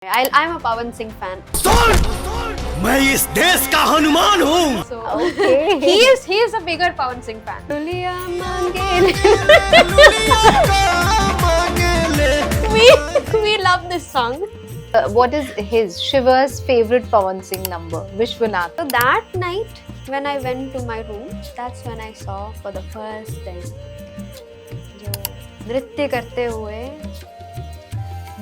I'm a Pawan Singh fan. मैं इस देश का हनुमान हूँ। So Okay. he is a bigger Pawan Singh fan. Duliya mange we love this song. What is his Shiva's favorite Pawan Singh number? Vishwanath. So that night when I went to my room, that's when I saw for the first time जो नृत्य करते हुए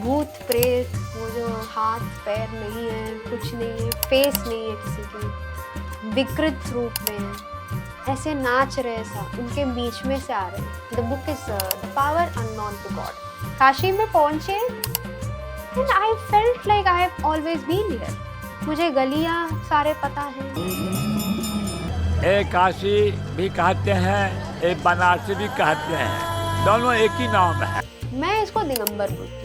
भूत प्रेत, वो जो हाथ पैर नहीं है, कुछ नहीं है, फेस नहीं है किसी की, विकृत रूप में ऐसे नाच रहे सा उनके बीच में से आ रहे। The book is the power unknown to God. Kashi में पहुंचे and I felt like I have always been here. मुझे गलियां सारे पता हैं। एक काशी भी कहते हैं, एक बनारसी भी कहते हैं, दोनों एक ही नाम है। मैं इसको दिगंबर बोलती हूँ।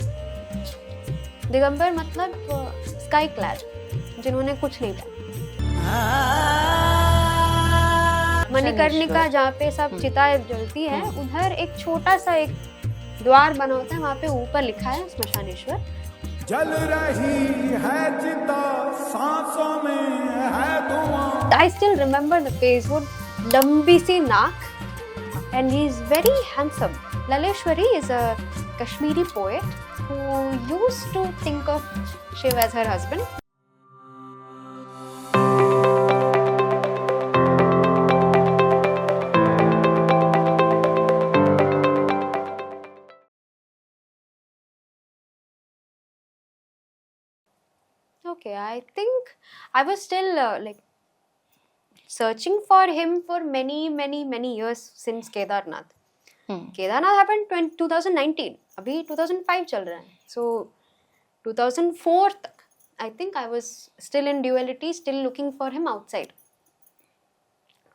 दिगंबर मतलब स्काई क्लैड, जिन्होंने कुछ नहीं पहना। मणिकर्णिका जहाँ पे सब चिताएं जलती है, उधर एक छोटा सा एक द्वार बना होता है, वहाँ पे ऊपर लिखा है स्मशानेश्वर। जल रही है चिता, सांसों में है धुआं। I still remember the face, वो लंबी सी नाक, and he is very handsome. Laleshwari is a Kashmiri poet who used to think of Shiv as her husband. Okay, I think I was still like searching for him for many years since Kedarnath. Kedarnath happened 2019. अभी 2005 चल रहा है. So 2004 तक I think I was still in duality, still looking for him outside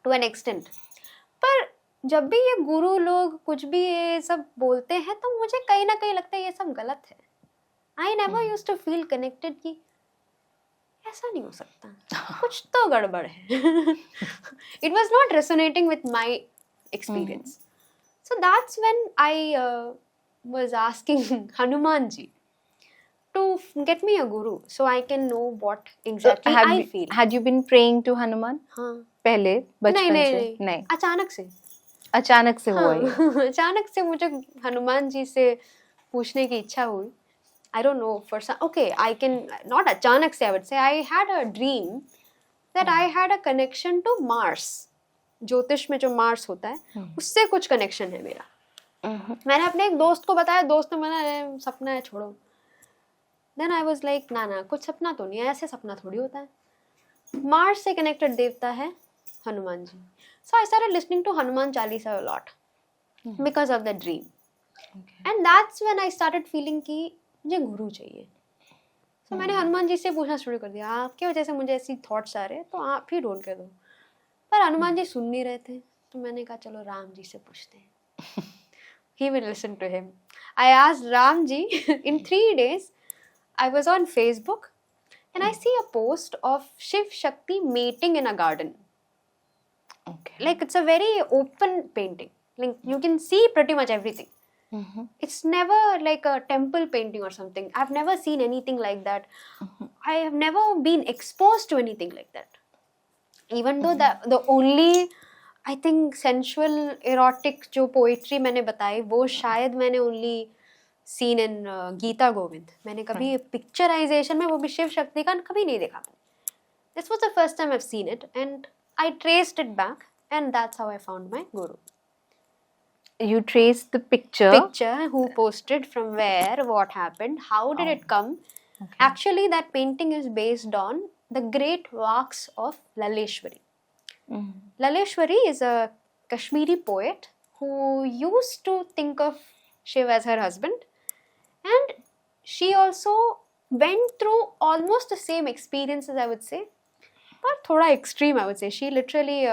to an extent. पर जब भी ये गुरु लोग कुछ भी ये सब बोलते हैं तो मुझे कहीं ना कहीं लगता है ये सब गलत है. I never used to feel connected कि ऐसा नहीं हो सकता, कुछ तो गड़बड़ है. It was not resonating with my experience. So that's when I was asking Hanuman ji to get me a guru so I can know what exactly I feel. Had you been praying to Hanuman? हाँ. पहले बचपन नहीं से? नहीं अचानक से. अचानक से हुआ ये? हाँ. अचानक से मुझे हनुमान जी से पूछने की इच्छा हुई. I don't know, for some, okay, I can, not अचानक से I would say, I had a dream that I had a connection to Mars. ज्योतिष में जो मार्स होता है, उससे कुछ कनेक्शन है मेरा. मैंने अपने एक दोस्त को बताया, दोस्त ने मना, सपना है छोड़ो. Then I was like, ना कुछ सपना तो नहीं है, ऐसे सपना थोड़ी होता है. मार्स से कनेक्टेड देवता है Hanuman ji. So I started listening to Hanuman Chalisa a lot because of the dream. And that's when I started feeling कि मुझे गुरु चाहिए. तो मैंने हनुमान जी से पूछना शुरू कर दिया, आपकी वजह से मुझे ऐसी थॉट्स आ रहे हैं तो आप ही ढूंढ के दो. पर हनुमान जी सुन नहीं रहे थे, तो मैंने कहा चलो राम जी से पूछते हैं. He will listen to him. I asked Ram ji in 3 days. I was on Facebook and I see a post of Shiv Shakti mating in a garden. Okay. Like it's a very open painting. Like you can see pretty much everything. It's never like a temple painting or something. I've never seen anything like that. I have never been exposed to anything like that. Even though the only I think sensual erotic जो poetry मैंने बताई वो शायद मैंने only seen in Gita Govind. मैंने कभी picturization में वो भी शिव शक्ति का कभी नहीं देखा. This was the first time I've seen it and I traced it back and that's how I found my guru. You traced the picture, Who posted, from where, what happened, how did it come. Okay. Actually that painting is based on the great works of Laleshwari. Laleshwari is a Kashmiri poet who used to think of Shiv as her husband, and she also went through almost the same experiences, I would say, but thoda extreme, I would say. She literally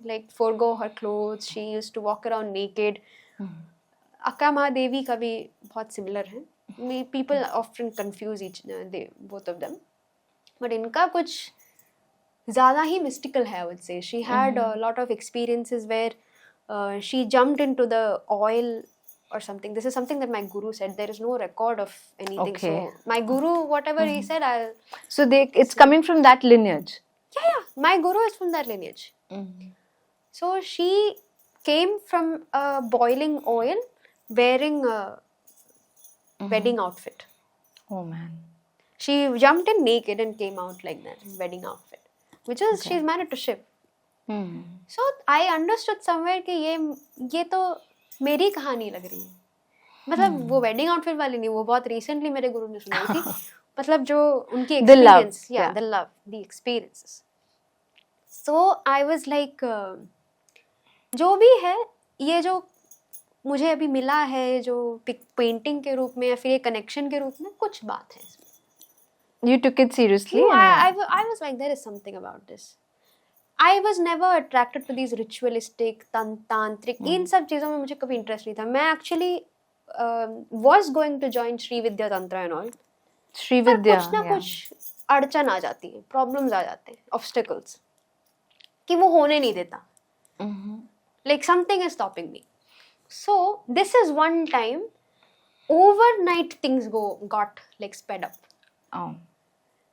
like forego her clothes. She used to walk around naked. Akka Mahadevi का भी बहुत similar है. People often confuse both of them. But इनका कुछ ज़्यादा ही mystical है, I would say. She had a lot of experiences where she jumped into the oil or something. This is something that my guru said. There is no record of anything. Okay. So my guru, whatever he said, I'll. So it's coming from that lineage. Yeah. My guru is from that lineage. So she came from a boiling oil, wearing a wedding outfit. Oh man. She jumped in naked and came out like that, wedding outfit, which is she's married to Shiv. So I understood somewhere कि ये तो मेरी कहानी लग रही है. मतलब वो wedding outfit वाली नहीं, वो बहुत recently मेरे गुरु ने सुनाई थी. मतलब जो उनकी The love, experience, yeah, the love, the experiences. So I was like, जो भी है, ये जो मुझे अभी मिला है, जो पेंटिंग के रूप में या फिर ये कनेक्शन के रूप में, कुछ बात है इसमें. You took it seriously? No, I was like, there is something about this. I was never attracted to these ritualistic, tantric, इन सब चीज़ों में मुझे कभी इंटरेस्ट नहीं था. मैं actually was going to join Sri Vidya Tantra and all. Sri पर Vidya. कुछ ना कुछ अड़चन आ जाती है, प्रॉब्लम्स आ जाते हैं, ऑब्स्टिकल्स, कि वो होने नहीं देता. Like something is stopping me. So this is one time, overnight things got like sped up. Oh.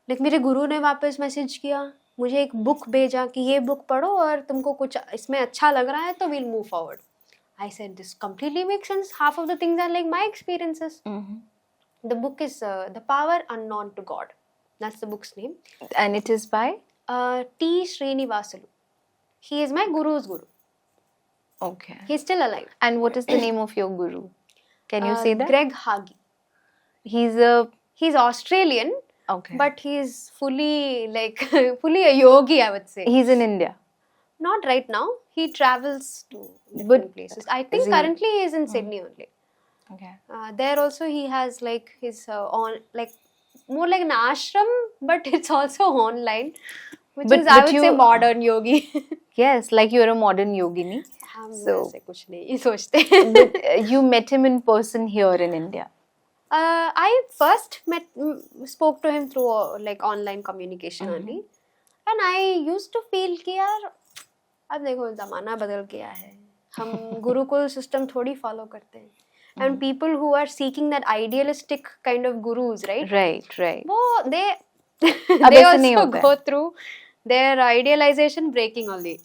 Like मेरे गुरु ने वापस मैसेज किया, मुझे एक बुक भेजा कि ये बुक पढ़ो और तुमको कुछ इसमें अच्छा लग रहा है तो we'll move forward. I said this completely makes sense. Half of the things are like my experiences. The book is The Power Unknown to God. That's the book's name. And it is by? T. Srinivasalu. He is my guru's guru. Okay. He's still alive. And what is the name of your guru? Can you say that? Greg Hagi. He's Australian, okay. but he's fully a yogi, I would say. He's in India. Not right now. He travels to different places. I think currently he is in Sydney only. Okay. There also he has like his more like an ashram, but it's also online, which is I would say modern yogi. Yes, like you're a modern yogini. हम So ऐसे कुछ नहीं सोचते. you met him in person here in India. I first spoke to him through like online communication only, and I used to feel कि यार अब देखो ज़माना बदल गया है, हम गुरुकुल सिस्टम थोड़ी फॉलो करते हैं. And people who are seeking that idealistic kind of gurus, right? Right. वो they ऐसे नहीं also होता है. go through their idealization breaking only.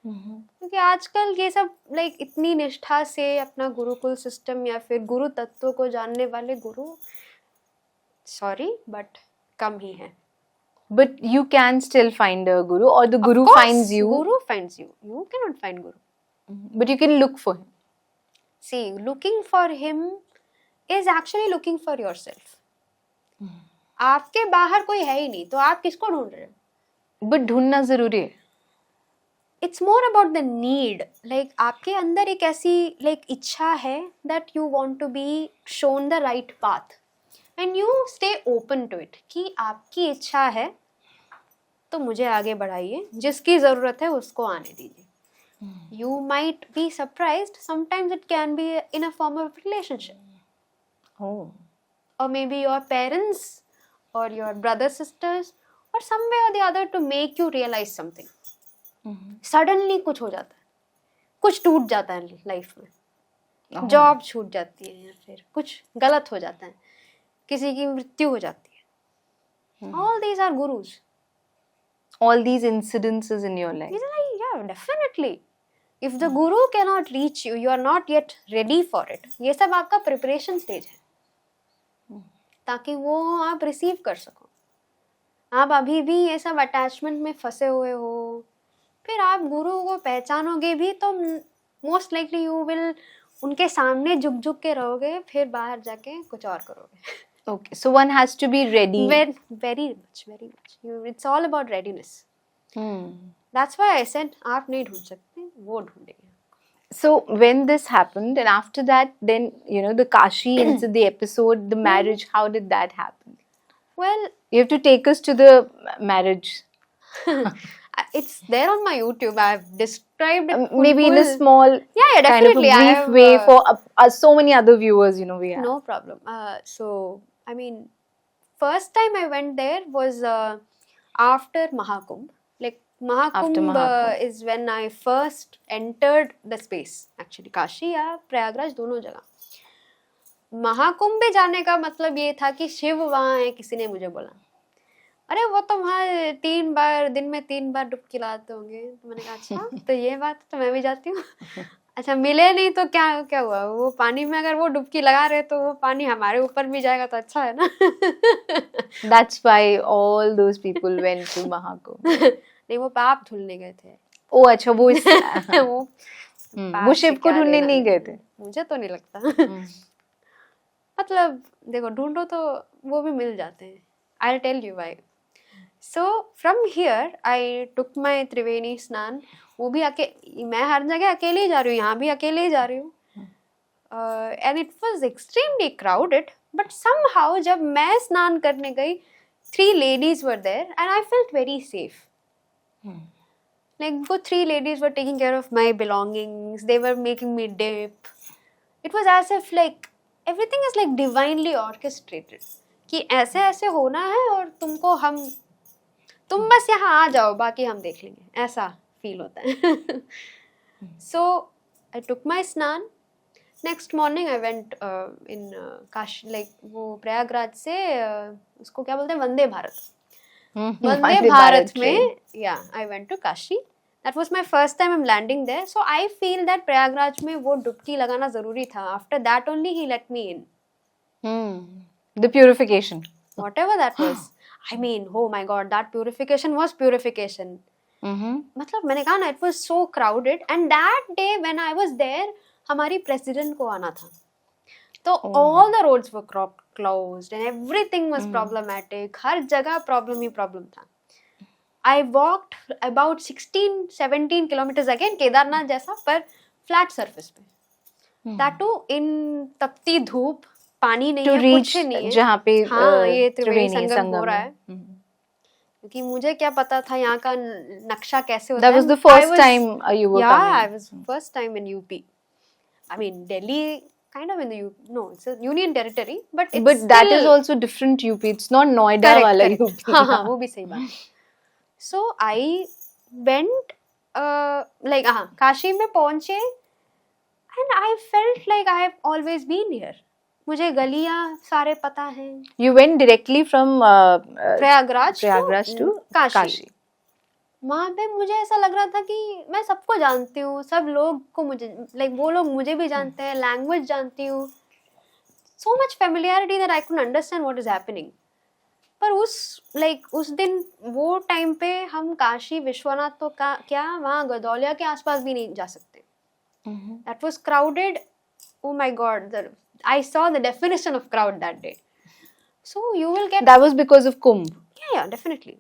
क्योंकि आजकल ये सब लाइक इतनी निष्ठा से अपना गुरुकुल सिस्टम या फिर गुरु तत्व को जानने वाले गुरु, सॉरी बट कम ही है. But you can still find a guru, or the guru Of course, finds you. Guru finds you. You cannot find guru. But you can look for him. See, looking for him is actually looking for yourself. आपके बाहर कोई है ही नहीं, तो आप किसको ढूंढ रहे हो? But ढूंढना जरूरी है. It's more about the need. Like आपके अंदर एक ऐसी like इच्छा है that you want to be shown the right path, and you stay open to it. कि आपकी इच्छा है तो मुझे आगे बढ़ाइए, जिसकी ज़रूरत है उसको आने दीजिए. You might be surprised. Sometimes it can be in a form of relationship. Oh. Or maybe your parents or your brothers, sisters, or some way or the other to make you realize something. Suddenly कुछ हो जाता है, कुछ टूट जाता है life में, job छूट जाती है या फिर कुछ गलत हो जाता है, किसी की मृत्यु हो जाती है. All these are gurus. All these incidences in your life. Yeah, definitely. If the guru cannot reach you, you are not yet ready for it. ये सब आपका प्रिपरेशन स्टेज है, ताकि वो आप रिसीव कर सको. आप अभी भी ये सब अटैचमेंट में फंसे हुए हो, फिर आप गुरु को पहचानोगे भी तो मोस्ट लाइकली यू विल उनके सामने झुक झुक के रहोगे, फिर बाहर जाके कुछ और करोगे. Okay, so one has to be ready. Very much. It's all about readiness. That's why I said आप नहीं ढूंढ सकते, वो ढूंढेंगे. So when this happened, and after that, then the Kashi incident, the episode, the marriage. How did that happen? Well, you have to take us to the marriage. It's there on my YouTube. I've described it maybe in a small, definitely. kind of a brief way for so many other viewers. We have. No problem. So I mean, first time I went there was after Mahakumbh. Like Mahakumbh Mahakumbh. is when I first entered the space. Actually, Kashi या प्रयागराज दोनों जगह. महाकुंभ में जाने का मतलब ये था कि शिव वहाँ है, किसी ने मुझे बोला. अरे वो तो वहाँ 3 बार दिन में 3 बार डुबकी लगाते होंगे. तो मैंने कहा अच्छा तो ये बात तो मैं भी जाती हूँ. अच्छा मिले नहीं तो क्या क्या हुआ, वो पानी में अगर वो डुबकी लगा रहे तो वो पानी हमारे ऊपर भी जाएगा तो अच्छा है ना. That's why all those people went to Mahakumbh. नहीं वो पाप धुलने गए थे. ओ अच्छा वो इस वो वो शिव को ढूंढने नहीं गए थे. मुझे तो नहीं लगता. मतलब देखो ढूंढो तो वो भी मिल जाते हैं. I'll tell you why. So from here I took my त्रिवेणी स्नान. वो भी मैं हर जगह अकेले ही जा रही हूँ, यहाँ भी अकेले ही जा रही हूँ. And it was extremely crowded, but somehow जब मैं स्नान करने गई 3 ladies were there and I felt very safe. Like वो 3 ladies were taking care of my belongings. They were making me dip. It was as if like everything is like divinely orchestrated. कि ऐसे ऐसे होना है और तुम बस यहाँ आ जाओ, बाकी हम देख लेंगे, ऐसा फील होता है. So I took my स्नान. Next morning I went in Kashi, like वो प्रयागराज से उसको क्या बोलते हैं, वंदे भारत. वंदे भारत में I went to Kashi. That was my first time I'm landing there. So I feel that Prayagraj में वो डुबकी लगाना जरूरी था. After that only he let me in. The purification. Whatever that was. I mean, oh my God, that purification was purification. मतलब मैंने कहा ना, it was so crowded. And that day when I was there, हमारी president को आना था. तो all the roads were closed and everything was problematic. हर जगह problem ही problem था. I walked about 16-17 kilometers again, Kedarnath जैसा, पर flat surface पे. That too in तपती धूप, पानी नहीं To है, reach कुछ नहीं है. जहाँ पे हाँ ये त्रिवेणी त्रिवेणी संगम हो रहा है. क्योंकि मुझे क्या पता था यहाँ का नक्शा कैसे होता है. That was the first time you were coming. I was first time in UP. I mean Delhi kind of in the UP. No, it's a union territory, but it's But that still... is also different UP. It's not Noida Correct, वाला correct. UP. हाँ हाँ वो भी सही बात. So I went like Kashi में पहुंचे and I felt like I have always been here. मुझे गलियां सारे पता हैं. You went directly from Prayagraj to Kashi. वहाँ पे मुझे ऐसा लग रहा था कि मैं सबको जानती हूँ, सब लोग को मुझे like वो लोग मुझे भी जानते हैं, लैंग्वेज जानती हूँ. So much familiarity that I couldn't understand what is happening. पर उस दिन वो टाइम पे हम काशी विश्वनाथ तो क्या वहाँ गदौलिया के आसपास भी नहीं जा सकते. That was crowded. Oh my God, I saw the definition of crowd that day. So you will get... That was because of Kumbh. Yeah, definitely.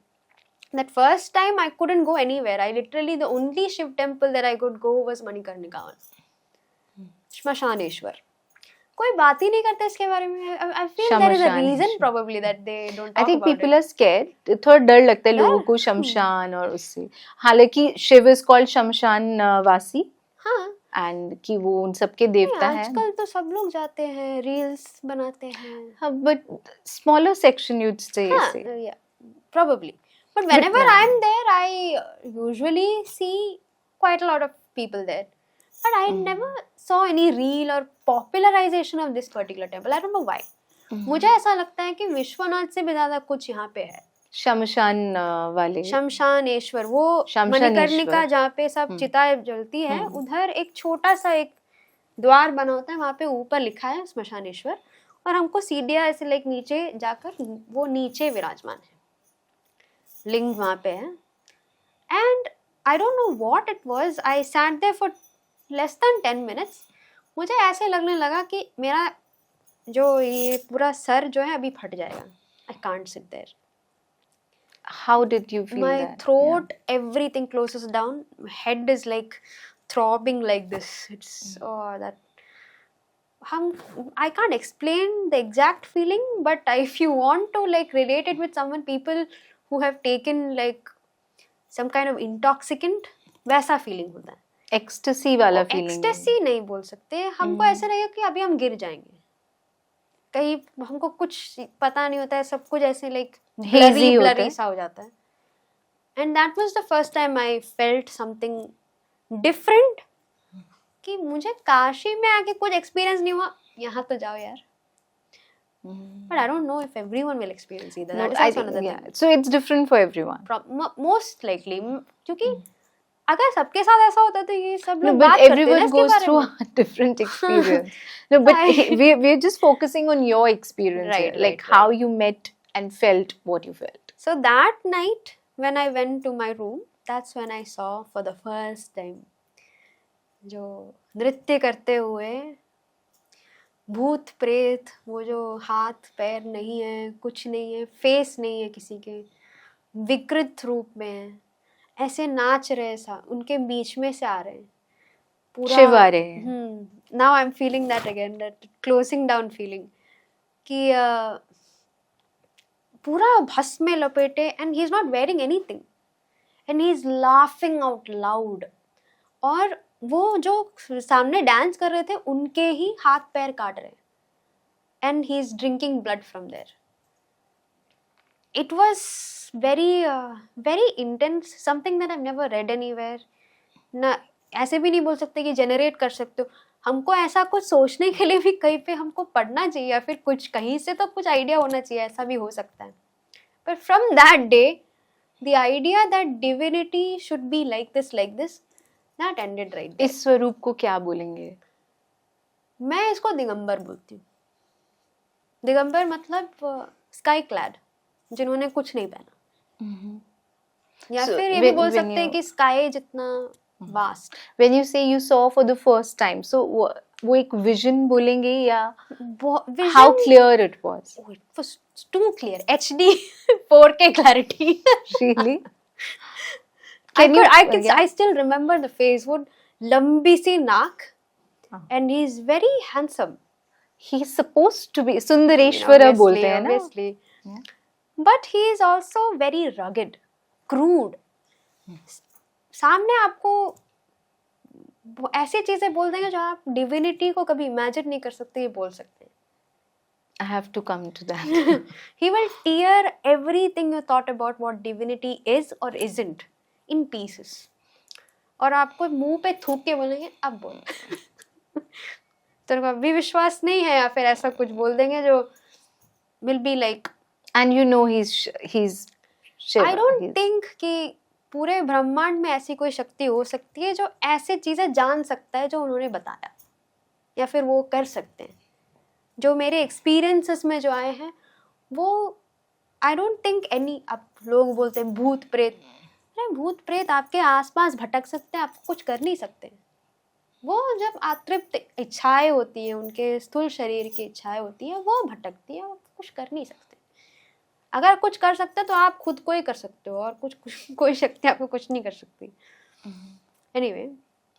That first time I couldn't go anywhere. I literally, the only Shiv temple that I could go was Manikarnika. Shmashaneshwar. कोई बात ही नहीं करते इसके बारे में. I feel there is a reason probably that they don't talk about it. I think people are scared. थोड़ा डर लगता है लोगों को शमशान और उससे. हालांकि शिव is called शमशान वासी. हाँ. And कि वो उन सबके देवता हैं. आजकल तो सब लोग जाते हैं, रील्स बनाते हैं. हाँ, but smaller section you'd say. Yeah, probably. But whenever I'm there, I usually see quite a lot of people there. But I never saw any reel or popularization of this particular temple. I don't know why. मुझे ऐसा लगता है कि विश्वनाथ से भी ज्यादा कुछ यहाँ पे है. शमशान वाले. शमशानेश्वर, वो मणिकर्णिका जहाँ पे सब चिता जलती है, उधर एक छोटा सा एक द्वार बना होता है, वहाँ पे ऊपर लिखा है श्मशानेश्वर, और हमको सीढ़ियाँ ऐसे लाइक नीचे जाकर वो नीचे विराजमान है. लिंग वहाँ पे है. And I don't know what it was. I sat there for less than 10 minutes. मुझे ऐसे लगने लगा कि मेरा जो ये पूरा सर जो है अभी फट जाएगा. I can't sit there. How did you feel My that? throat, everything closes down. My head is like throbbing like this. It's that. I can't explain the exact feeling, but if you want to like relate it with someone, people who have taken like some kind of intoxicant, वैसा feeling होता है. Ecstasy वाला feeling. Ecstasy नहीं बोल सकते. हमको ऐसा लगेगा कि अभी हम गिर जाएंगे. कहीं हमको कुछ पता नहीं होता है, सब कुछ ऐसे लाइक ब्लरी सा हो जाता है. And that was the first time I felt something different. कि मुझे काशी में आके कुछ एक्सपीरियंस नहीं हुआ, यहाँ तो जाओ यार. But I don't know if everyone will experience either. No, That is I also think, another yeah. thing. So it's different for everyone. Most likely, क्योंकि अगर सबके साथ ऐसा होता तो ये सब No, लोग but बात करते ना everyone इसके goes बारे through में. a different experience. No, but we're just focusing on your experience, Right, here, like right, how you met and felt what you felt. So that night when I went to my room, that's when I saw for the first time जो नृत्य करते हुए भूत प्रेत, वो जो हाथ पैर नहीं है, कुछ नहीं है, फेस नहीं है किसी के, विकृत रूप में है, ऐसे नाच रहे सा, उनके बीच में से आ रहे हैं पूरा. शिव आ रहे हैं. Now I am feeling that again, that closing down feeling कि पूरा भस्म में लपेटे, and he is not wearing anything and he is laughing out loud. और वो जो सामने डांस कर रहे थे उनके ही हाथ पैर काट रहे, and he is drinking blood from there. It was very intense, something that I've never read anywhere. ना ऐसे भी नहीं बोल सकते कि जनरेट कर सकते हो, हमको ऐसा कुछ सोचने के लिए भी कहीं पे हमको पढ़ना चाहिए, या फिर कुछ कहीं से तो कुछ आइडिया होना चाहिए, ऐसा भी हो सकता है. But from that day, the idea that divinity should be like this, that ended right there. इस स्वरूप को क्या बोलेंगे? मैं इसको दिगंबर बोलती हूँ. दिगंबर मतलब स्काई क्लैड, जिन्होंने कुछ नहीं पहना. या So, फिर ये भी when- बोल when सकते हैं you- कि स्काई जितना vast. When you say you saw for the first time, so वो एक vision बोलेंगे या how clear it was? Oh, it was too clear. HD 4K clarity. Really? I still remember the face. वो लंबी सी नाक, and he is very handsome. He's supposed to be Sundareshwara बोलते हैं ना? Obviously. But he is also very rugged, crude. सामने आपको वो ऐसी चीजें बोल देंगे जो आप डिविनिटी को कभी इमेजिन नहीं कर सकते, ये बोल सकते हैं. I have to come to that. He will tear everything you thought about what divinity is or isn't in pieces. और आपको मुंह पे थूक के बोलेंगे अब बोल. तेरे को अभी विश्वास नहीं है, या फिर ऐसा कुछ बोल देंगे जो will be like. And you know he's Shiva. I don't think कि पूरे ब्रह्मांड में ऐसी कोई शक्ति हो सकती है जो ऐसे चीजें जान सकता है जो उन्होंने बताया, या फिर वो कर सकते हैं. जो मेरे एक्सपीरियंसेस में जो आए हैं वो आई डोंट थिंक एनी. अब लोग बोलते हैं भूत प्रेत, अरे भूत प्रेत आपके आसपास भटक सकते हैं, आप कुछ कर नहीं सकते. वो जब अतृप्त इच्छाएं होती हैं, उनके स्थूल शरीर की इच्छाएं होती हैं, वो भटकती है, वो कुछ कर नहीं सकते. अगर कुछ कर सकते तो आप खुद को ही कर सकते हो, और कुछ कोई शक्ति आपको कुछ नहीं कर सकती. Anyway,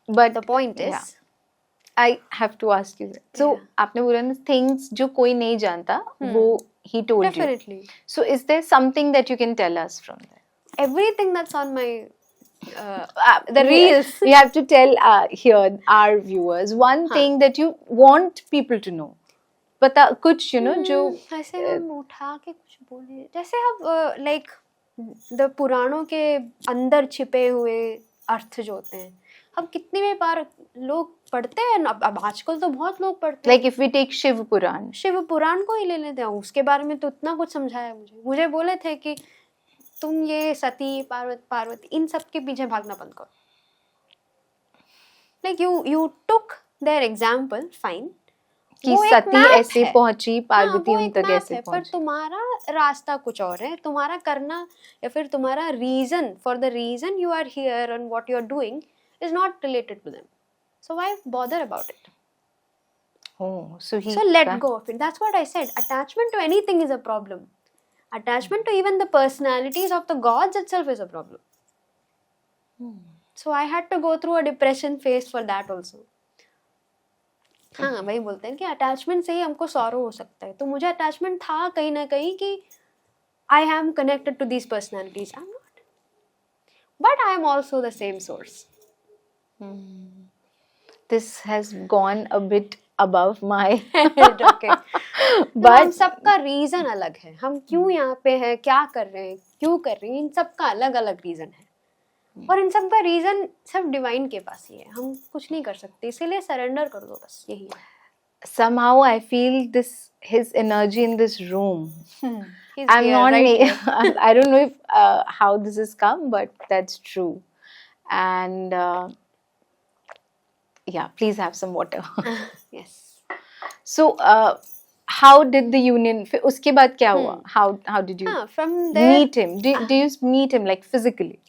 But the point is, yeah. I have to ask you that. So आपने बोला ना things जो कोई नहीं जानता वो he told definitely you. So is there something that you can tell us from that? everything that's on my The reels. We have to tell here our viewers one thing that you want people to know. बता कुछ जो ऐसे हम उठा के कुछ बोले, जैसे अब लाइक द पुराणों के अंदर छिपे हुए अर्थ जो होते हैं, अब कितनी भी बार लोग पढ़ते हैं. अब आजकल तो बहुत लोग पढ़ते हैं. like if we take Shiv पुराण. शिव पुराण को ही ले लेते हैं, उसके बारे में तो इतना कुछ समझाया मुझे बोले थे कि तुम ये सती पार्वती इन सब के पीछे भागना बंद करो. Like you took there example, fine, कि सती ऐसे पहुंची, पार्वती उन तक ऐसे पर पहुंची. तुम्हारा रास्ता कुछ और है, तुम्हारा करना या फिर तुम्हारा reason for the reason you are here and what you are doing is not related to them, so why bother about it. Oh, so let go of it. That's what I said. Attachment to anything is a problem. Attachment to even the personalities of the gods itself is a problem. So I had to go through a depression phase for that also. हाँ, वही बोलते हैं कि attachment से ही हमको sorrow हो सकता है. तो मुझे अटैचमेंट था कहीं ना कहीं कि I am connected to these personalities. I am not, but I am also the same source. this has gone a bit above my head, okay. तो but हम सबका रीजन अलग है, हम क्यों यहाँ पे हैं, क्या कर रहे हैं, क्यों कर रहे हैं, इन सबका अलग अलग रीजन है और इन सबका रीजन सब डिवाइन के पास ही है, हम कुछ नहीं कर सकते, इसीलिए सरेंडर कर दो, बस यही है. somehow I feel his energy in this room. He's I'm here, not right I don't know if how this has come, but that's true. And yeah, please have some water. here. Yes. So how did the union, फिर उसके बाद क्या हुआ? How did you From there meet him? Do you meet him like physically?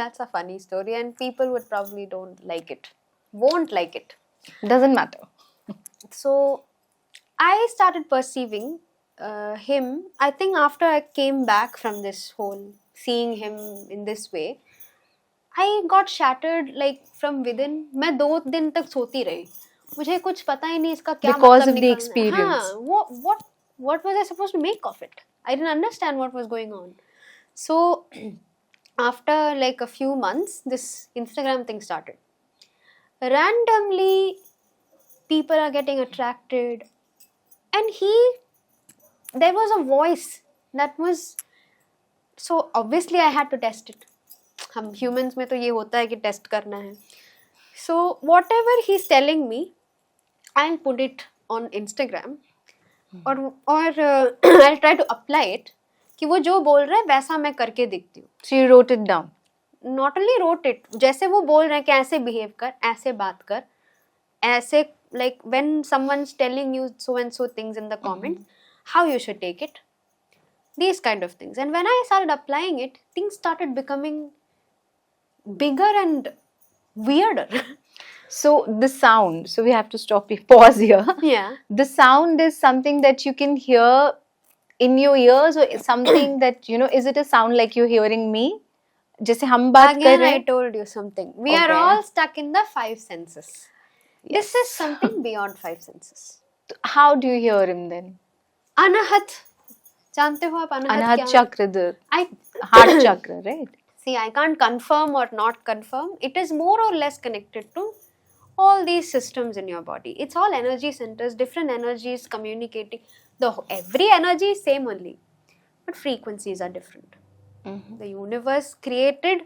that's a funny story and people would probably won't like it. Doesn't matter. So I started perceiving him, I think after I came back from this whole seeing him in this way, I got shattered like from within. मैं 2 दिन तक सोती रही, मुझे कुछ पता ही नहीं इसका क्या Because मतलब of the निकलना है. experience. हाँ, what was I supposed to make of it? I didn't understand what was going on. So after like a few months, this Instagram thing started. Randomly, people are getting attracted, and there was a voice that was, so obviously I had to test it. हम humans में तो ये होता है कि test करना है. So whatever he's telling me, I'll put it on Instagram और I'll try to apply it कि वो जो बोल रहा है वैसा मैं करके देखती हूँ. So you wrote it down. Not only wrote it, जैसे वो बोल रहे हैं कि ऐसे behave कर, ऐसे बात कर, ऐसे like when someone's telling you so and so things in the comments, how you should take it, these kind of things. And when I started applying it, things started becoming bigger and weirder. So the sound, so we have to pause here. Yeah. The sound is something that you can hear in your ears, or something that, you know, is it a sound like you're hearing me? जैसे हम बात कर Again, रहे I हैं. told you something. We are Okay. all stuck in the 5 senses. This is something beyond 5 senses. How do you hear him then? Anahat. जानते हो आप अनाहत Anahat क्या है? chakra, the I heart chakra, right? See, I can't confirm or not confirm. It is more or less connected to all these systems in your body. It's all energy centers, different energies communicating. Every energy is same only, but frequencies are different. The universe created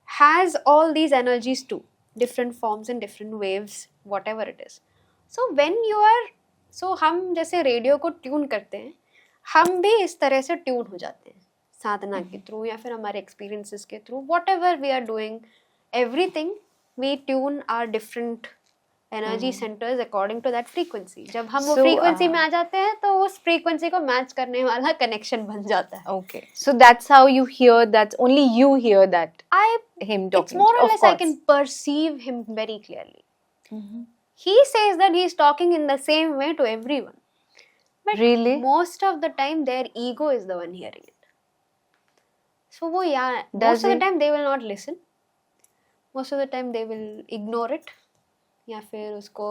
has all these energies too, different forms and different waves, whatever it is. So when you are, so हम जैसे radio को tune करते हैं, हम भी इस तरह से ट्यून हो जाते हैं साधना के थ्रू या फिर हमारे एक्सपीरियंसेस के through. whatever we are doing, everything we tune our different energy centers according to that frequency. जब हम वो So, frequency में आ जाते हैं तो उस frequency को match करने वाला connection बन जाता है. Okay. So that's how you hear that, only you hear that, him talking. It's more or Of less I course. can perceive him very clearly. He says that he's talking in the same way to everyone. But Really? most of the time their ego is the one hearing it. So वो Does most of the he? time they will not listen. Most of the time they will ignore it. या फिर उसको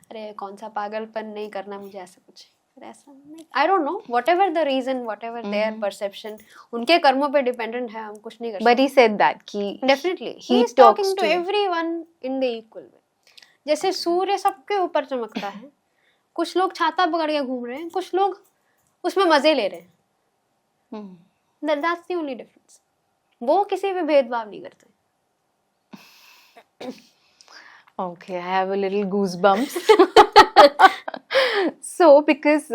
अरे कौन सा पागलपन नहीं करना मुझे ऐसा कुछ ऐसा नहीं. I don't know. Whatever the reason, whatever their perception, उनके कर्मों पे dependent है, हम कुछ नहीं कर सकते. But he said that कि Definitely. he He is talks talking to to- everyone in the equal way. जैसे सूर्य सबके ऊपर चमकता है, कुछ लोग छाता पकड़ के घूम रहे हैं, कुछ लोग उसमें मजे ले रहे हैं. That's the only difference. वो किसी पे भेदभाव नहीं करते. Okay, I have a little goosebumps. So, because,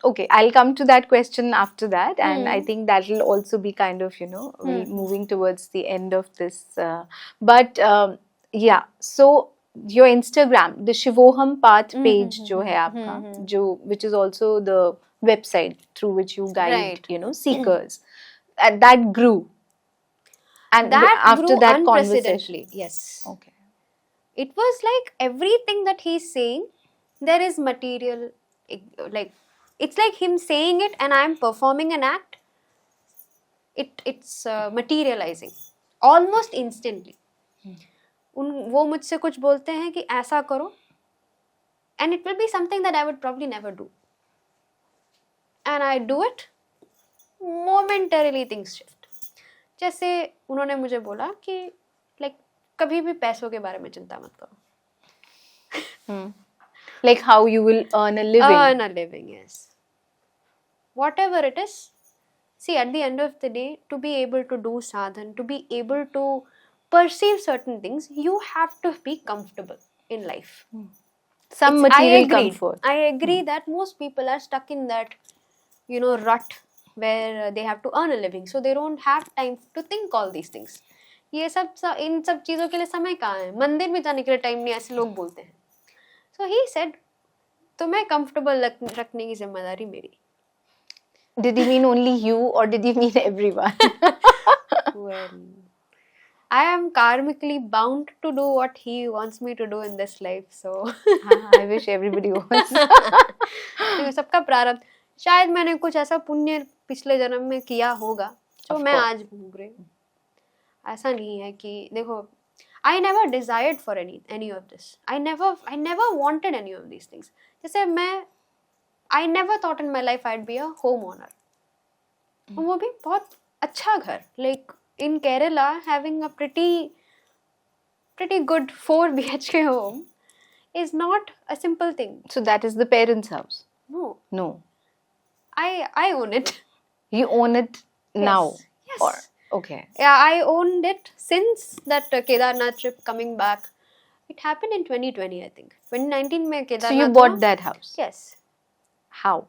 okay, I'll come to that question after that, and I think that will also be kind of, you know, we're moving towards the end of this. But, yeah, so your Instagram, the Shivoham Path page, जो है आपका, जो which is also the website through which you guide, Right. you know, seekers, that grew. And That after grew that conversation. unprecedentedly. Yes. Okay. It was like everything that he's saying, there is material, like it's like him saying it and I'm performing an act. It's materializing almost instantly. वो मुझसे कुछ बोलते हैं कि ऐसा करो, and it will be something that I would probably never do, and I do it, momentarily things shift. जैसे उन्होंने मुझे बोला कि लाइक कभी भी पैसों के बारे में चिंता मत करो. Like how you will earn a living. Earn a living, yes. Whatever it is, see, at the end of the day, to be able to do sadhan, to be able to perceive certain things, you have to be comfortable in life. Some It's- material agreed. comfort. I agree that most people are stuck in that, rut where they have to earn a living, so they don't have time to think all these things. ये सब इन सब चीजों के लिए समय कहाँ है? मंदिर में जाने के लिए टाइम नहीं, ऐसे लोग बोलते हैं. So he said, तुम्हें comfortable रखने की जिम्मेदारी मेरी. Did he mean only you or did he mean everyone? Well, I am karmically bound to do what he wants me to do in this life, so I wish everybody was. देखो, सबका प्रारब्ध. शायद मैंने कुछ ऐसा पुण्य पिछले जन्म में किया होगा जो Of मैं course. आज भोग रही हूँ. ऐसा नहीं है कि देखो, I never desired for any of this. I never wanted any of these things. जैसे I never thought in my life I'd be a homeowner. वो भी बहुत अच्छा घर, like in Kerala, having a pretty good 4 BHK home is not a simple thing. So that is the parents' house. No, No. I own it. You own it now. Yes. Or okay. Yeah, I owned it since that Kedarnath trip coming back. It happened in 2020, I think. 2019 में Kedarnath. So you bought that house. Yes. How?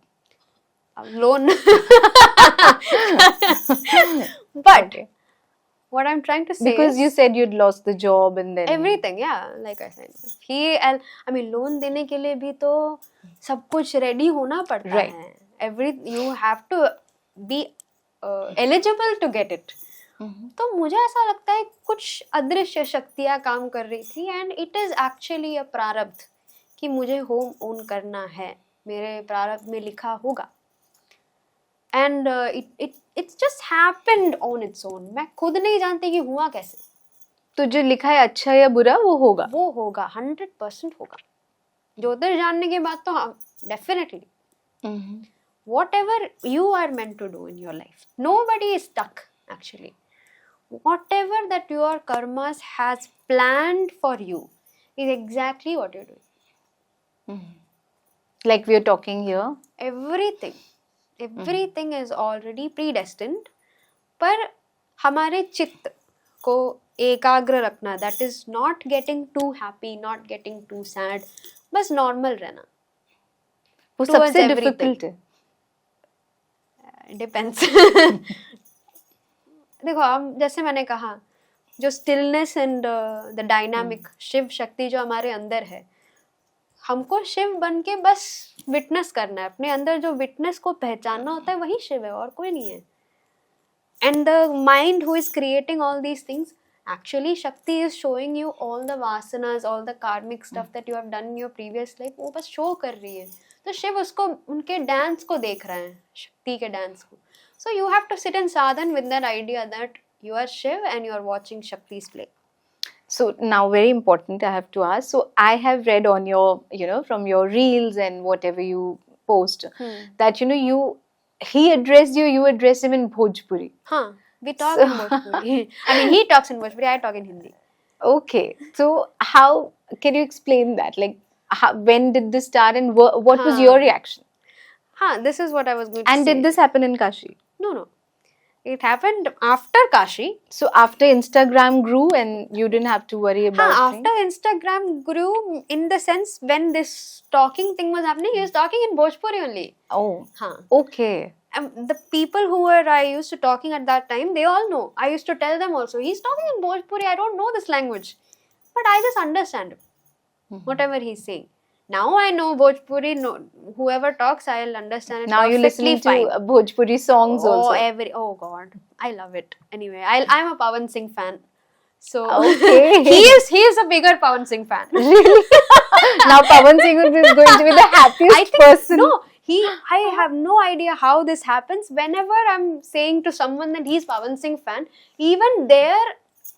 Loan. But Okay. what I'm trying to say Because is, you said you'd lost the job and then everything, yeah, like I said. Loan देने के लिए भी तो सब कुछ ready होना पड़ता Right. है. You have to be eligible to get it. तो मुझे ऐसा लगता है कुछ अदृश्य शक्तियाँ काम कर रही थी, and it is actually a प्रारब्ध कि मुझे होम ओन करना है, मेरे प्रारब्ध में लिखा होगा. And it just happened on its own. मैं खुद नहीं जानती कि हुआ कैसे. तो जो लिखा है अच्छा या बुरा वो होगा. वो होगा, 100% होगा. ज्योतिष जानने के बाद तो हाँ, definitely. Whatever you are meant to do in your life, nobody is stuck actually. Whatever that your karmas has planned for you is exactly what you're doing. Like we are talking here. Everything is already predestined. पर हमारे चित्त को एकाग्र रखना, that is not getting too happy, not getting too sad, बस normal रहना. वो Towards सबसे everything. difficult है. Depends. देखो, हम जैसे मैंने कहा, जो stillness and the dynamic Shiva Shakti जो हमारे अंदर है, हमको शिव बन के बस विटनेस करना है. अपने अंदर जो विटनेस को पहचानना होता है वही शिव है, और कोई नहीं है. And the mind who is creating all these things, actually Shakti is showing you all the vasanas, all the karmic stuff that you have done in your previous life. वो बस शो कर रही है. तो शिव उसको, उनके डांस को देख रहे हैं, शक्ति के डांस को. So you have to sit in sadhan with that idea that you are Shiv and you are watching Shakti's play. So now very important I have to ask. So I have read on your, from your reels and whatever you post that, he addressed you, you addressed him in Bhojpuri. Huh. We talk in Bhojpuri. I mean, he talks in Bhojpuri, I talk in Hindi. Okay. So how, can you explain that? Like, when did this start and what was your reaction? Huh, this is what I was going to And say. did this happen in Kashi? No. It happened after Kashi. So after Instagram grew and you didn't have to worry about After Instagram grew, in the sense when this talking thing was happening, he was talking in Bhojpuri only. Oh, Huh. okay. The people who were I used to talking at that time, they all know. I used to tell them also, he's talking in Bhojpuri, I don't know this language. But I just understand whatever he's saying. Now I know Bhojpuri, no, whoever talks, I'll understand it Now you're perfectly listening fine. to Bhojpuri songs also. Oh God, I love it. Anyway, I'm a Pawan Singh fan. So Okay. he is a bigger Pawan Singh fan. Now Pawan Singh is going to be the happiest I think person. no. I have no idea how this happens. Whenever I'm saying to someone that he's Pawan Singh fan, even their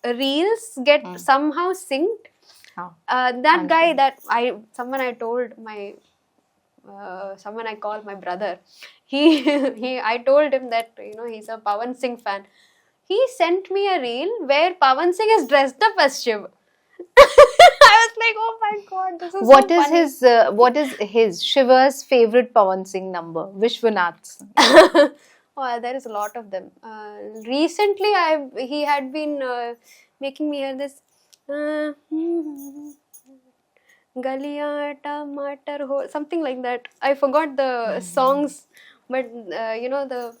reels get somehow synced. How? That guy that someone I told my someone I call my brother, I told him that he's a Pawan Singh fan. He sent me a reel where Pawan Singh is dressed up as Shiv. I was like, oh my god, this is What so is funny. what is his Shiva's favorite Pawan Singh number? Vishwanath's. Oh, there is a lot of them. Recently, he had been making me hear this. Galiyan Tamatar ho, something like that. I forgot the songs, but the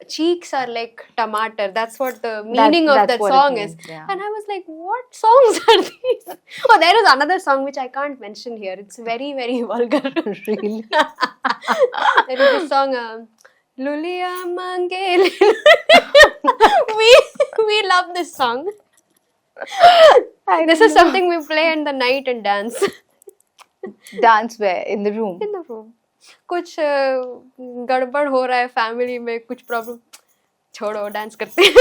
cheeks are like tomato. That's what the meaning of that's that what it song means, is. yeah. And I was like, what songs are these? Oh, there is another song which I can't mention here. It's very, very vulgar. Really? There is this song, Lulia Mange. we love this song. This is something we play in the night and dance. Dance where? In the room? In the room. कुछ गड़बड़ हो रहा है family में, कुछ problem, छोड़ो dance करते हैं.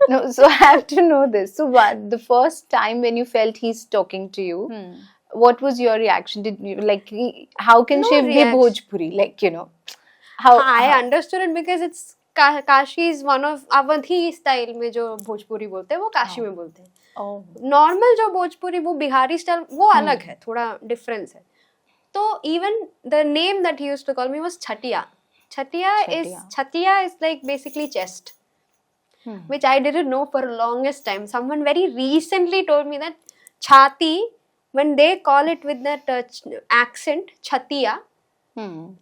No, so I have to know this. So the first time when you felt he's talking to you, what was your reaction? Did you how can No she be reaction. Bhojpuri? How? I understood it because it's Kashi is one of Awadhi style में जो भोजपुरी बोलते हैं वो काशी में बोलते हैं. Oh. Normal जो भोजपुरी वो बिहारी स्टाइल वो अलग है, थोड़ा डिफरेंस है. तो even the name that he used to call me was Chhatiya. Chhatiya is like basically chest, which I didn't know for longest time. Someone very recently told me that chhati, when they call it with that accent, chhatiya,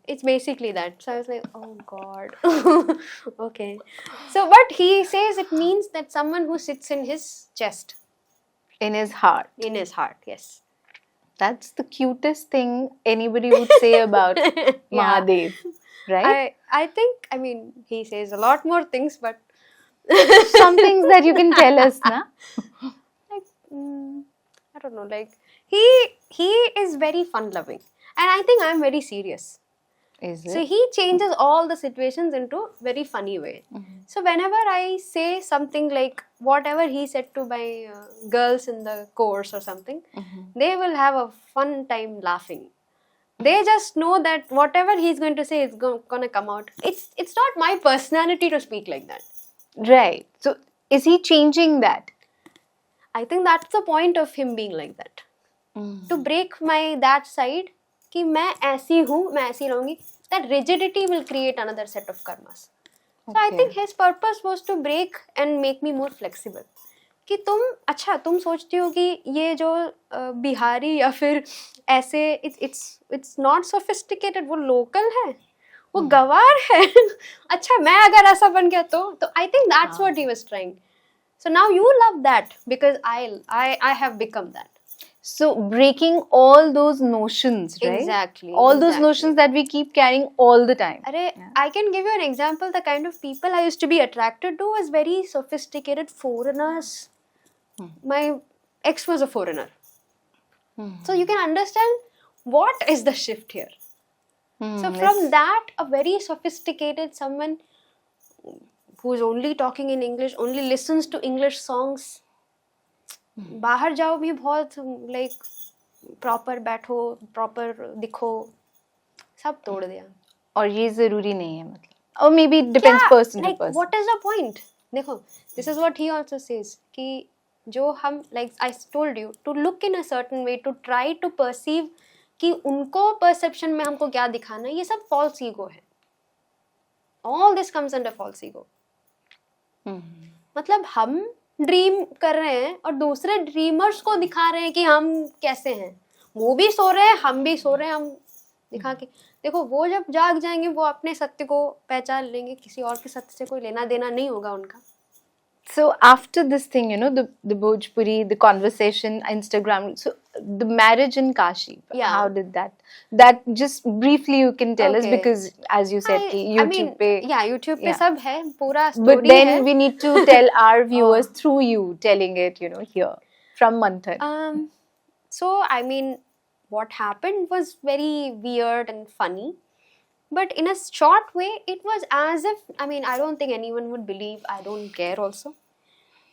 it's basically that. So I was like, oh god. Okay. So but he says it means that someone who sits in his chest, In his heart. in his heart. Yes. That's the cutest thing anybody would say about Mahadev, right? I think, I mean, he says a lot more things, but Some things that you can tell us, na? like I don't know, like he is very fun loving, and I think I'm very serious. Is it? So he changes all the situations into very funny way. So whenever I say something like whatever he said to my girls in the course or something, they will have a fun time laughing. They just know that whatever he's going to say is gonna come out. It's not my personality to speak like that. Right. So is he changing that? I think that's the point of him being like that. To break my that side कि मैं ऐसी हूँ, मैं ऐसी रहूँगी. That rigidity will create another set of karmas. So I think his purpose was to break and make me more flexible. कि तुम सोचती हो कि ये जो बिहारी या फिर ऐसे it's not sophisticated, वो local है, वो गवार है. अच्छा मैं अगर ऐसा बन गया तो I think that's what he was trying. So now you love that because I have become that. So breaking all those notions, right? Exactly. All those notions that we keep carrying all the time. Arey, I can give you an example. The kind of people I used to be attracted to was very sophisticated foreigners. My ex was a foreigner. So you can understand what is the shift here. So from that, a very sophisticated someone who's only talking in English, only listens to English songs. बाहर जाओ भी बहुत like proper बैठो, proper दिखो, सब तोड़ दिया. और ये जरूरी नहीं है मतलब. Or maybe it depends person to like person. what is the point? देखो, this is what he also says कि जो हम like I told you to look in a certain way, to try to perceive कि उनको perception में हमको क्या दिखाना है, ये सब false ego है. All this comes under false ego. मतलब हम ड्रीम कर रहे हैं और दूसरे ड्रीमर्स को दिखा रहे हैं कि हम कैसे हैं. वो भी सो रहे हैं, हम भी सो रहे हैं, हम दिखा के देखो. वो जब जाग जाएंगे वो अपने सत्य को पहचान लेंगे, किसी और के सत्य से कोई लेना देना नहीं होगा उनका. So after this thing, the Bhojpuri, the conversation, Instagram, so the marriage in Kashi, Yeah. how did that just briefly you can tell us, Okay. because as you said कि I mean, YouTube पे, yeah, YouTube पे Yeah. सब है, पूरा but story then है. we need to tell our viewers through you telling it, here from Manthan. So I mean, what happened was very weird and funny, but in a short way, it was as if, I mean, I don't think anyone would believe. I don't care also.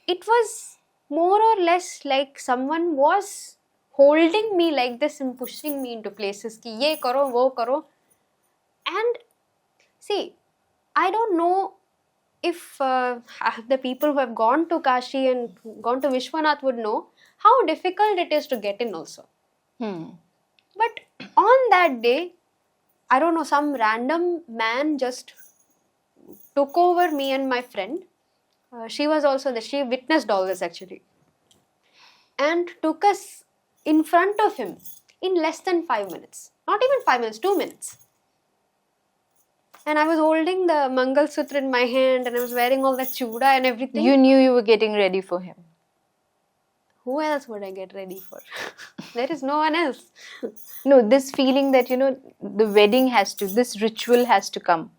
It was more or less like someone was holding me like this and pushing me into places कि ये करो, वो करो. And see, I don't know if the people who have gone to Kashi and gone to Vishwanath would know how difficult it is to get in also. But on that day, I don't know, some random man just took over me and my friend. She was also there. She witnessed all this actually. And took us in front of him in less than 5 minutes. Not even 5 minutes, 2 minutes. And I was holding the Mangal Sutra in my hand and I was wearing all that chuda and everything. You knew you were getting ready for him. Who else would I get ready for? There is no one else. No, this feeling that, you know, the wedding has to, this ritual has to come.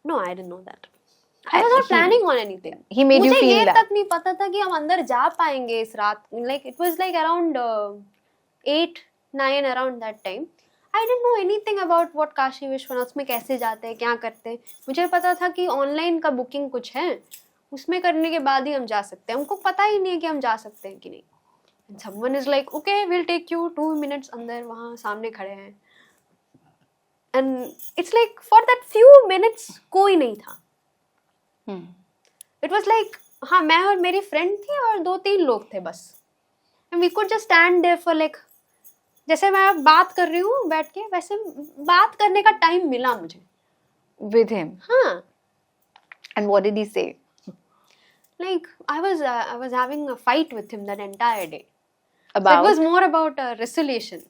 No, I didn't know that. I was not planning on anything. He made you मुझे feel ये that. तक नहीं पता था कि हम अंदर जा पाएंगे इस रात. Like it was like around 8, 9 around that time. I didn't know anything about what Kashi Vishwanath में कैसे जाते हैं, क्या करते हैं. मुझे पता था कि ऑनलाइन का बुकिंग कुछ है, उसमें करने के बाद ही हम जा सकते हैं. हमको पता ही नहीं है कि हम जा सकते हैं कि नहीं. And someone is like, okay, we'll take you 2 minutes अंदर, वहाँ सामने खड़े हैं. And it's like for that few minutes कोई नहीं था. It was like, हाँ मैं और मेरी फ्रेंड थी और 2-3 लोग थे बस. And we could just stand there for like, जैसे मैं बात कर रही हूँ बैठ के, वैसे बात करने का टाइम मिला मुझे. With him. हाँ. And what did he say? Like I was having a fight with him that entire day. About? So it was more about a resolution.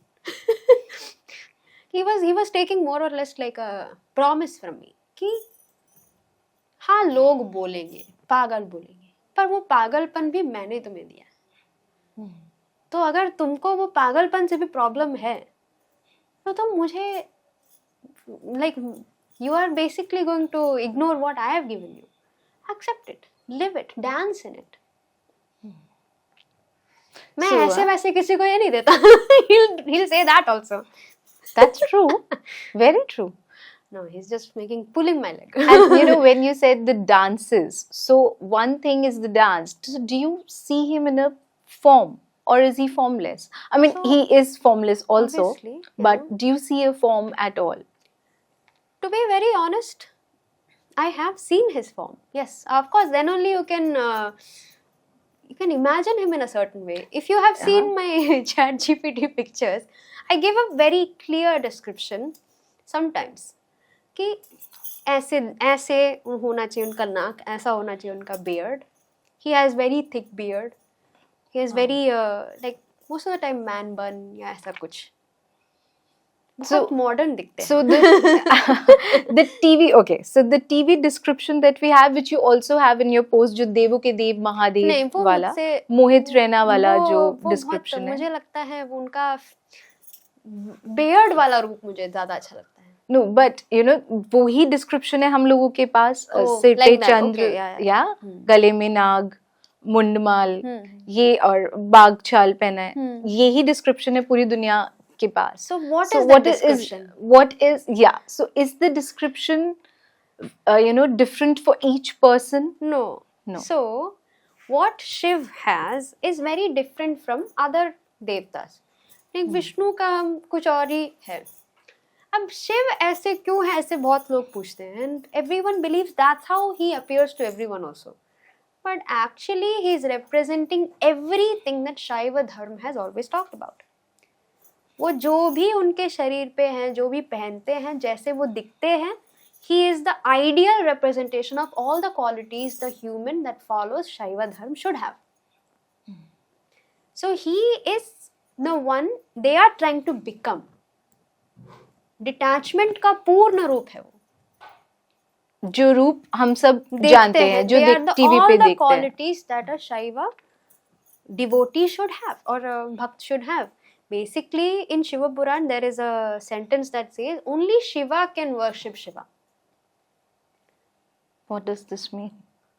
he was taking more or less like a promise from me कि हाँ लोग बोलेंगे, पागल बोलेंगे, पर वो पागलपन भी मैंने तुम्हें दिया. तो अगर तुमको वो पागलपन से भी प्रॉब्लम है तो तुम मुझे like you are basically going to ignore what I have given you. Accept it, live it, dance in it. मैं So, ऐसे वैसे किसी को ये नहीं देता. he'll say that also. That's true. Very true. No, he's just pulling my leg. And you know, when you said the dances, so one thing is the dance. So do you see him in a form or is he formless? I mean, he is formless also, Obviously, but yeah. do you see a form at all? To be very honest, I have seen his form. Yes, of course. Then only you can imagine him in a certain way. If you have seen my ChatGPT pictures, I give a very clear description sometimes. कि ऐसे ऐसे होना चाहिए उनका नाक, ऐसा होना चाहिए उनका beard. He has very thick beard. He has very like most of the time man bun या ऐसा कुछ. बहुत modern दिखते हैं. So the TV, okay. So the TV description that we have, which you also have in your post, जो देवों के देव महादेव नहीं, वो वाला, मुझसे- मोहित रैना वाला वो- जो वो description बहुत, है. मुझे लगता है वो उनका beard वाला रूप मुझे ज्यादा अच्छा लगता है. No, but you know, वो ही description है हम लोगों के पास. Oh, सिर पे like that. Chandra, Okay, yeah. या गले में नाग, मुंडमाल, हम्म. ये और बाघ छाल पहना है. यही description है पूरी दुनिया के पास. So what So is the description? So is the description you know, different for each person? No. No. So what Shiv has is very different from other devtas. Like Vishnu का कुछ और ही है. अब शिव ऐसे क्यों है, ऐसे बहुत लोग पूछते हैं. And everyone believes that's how he appears to everyone also. But actually he is representing everything that Shaiva Dharma has always talked about. वो जो भी उनके शरीर पे हैं, जो भी पहनते हैं, जैसे वो दिखते हैं, he is the ideal representation of all the qualities the human that follows Shaiva Dharma should have. So he is the one they are trying to become. Detachment का पूर्ण रूप है वो. जो रूप हम सब देखते जानते हैं, जो they are the, TV all पे the देखते हैं. qualities that a Shaiva devotee should have or a bhakt should have. Basically, in Shiva Puran, there is a sentence that says only Shiva can worship Shiva. What does this mean?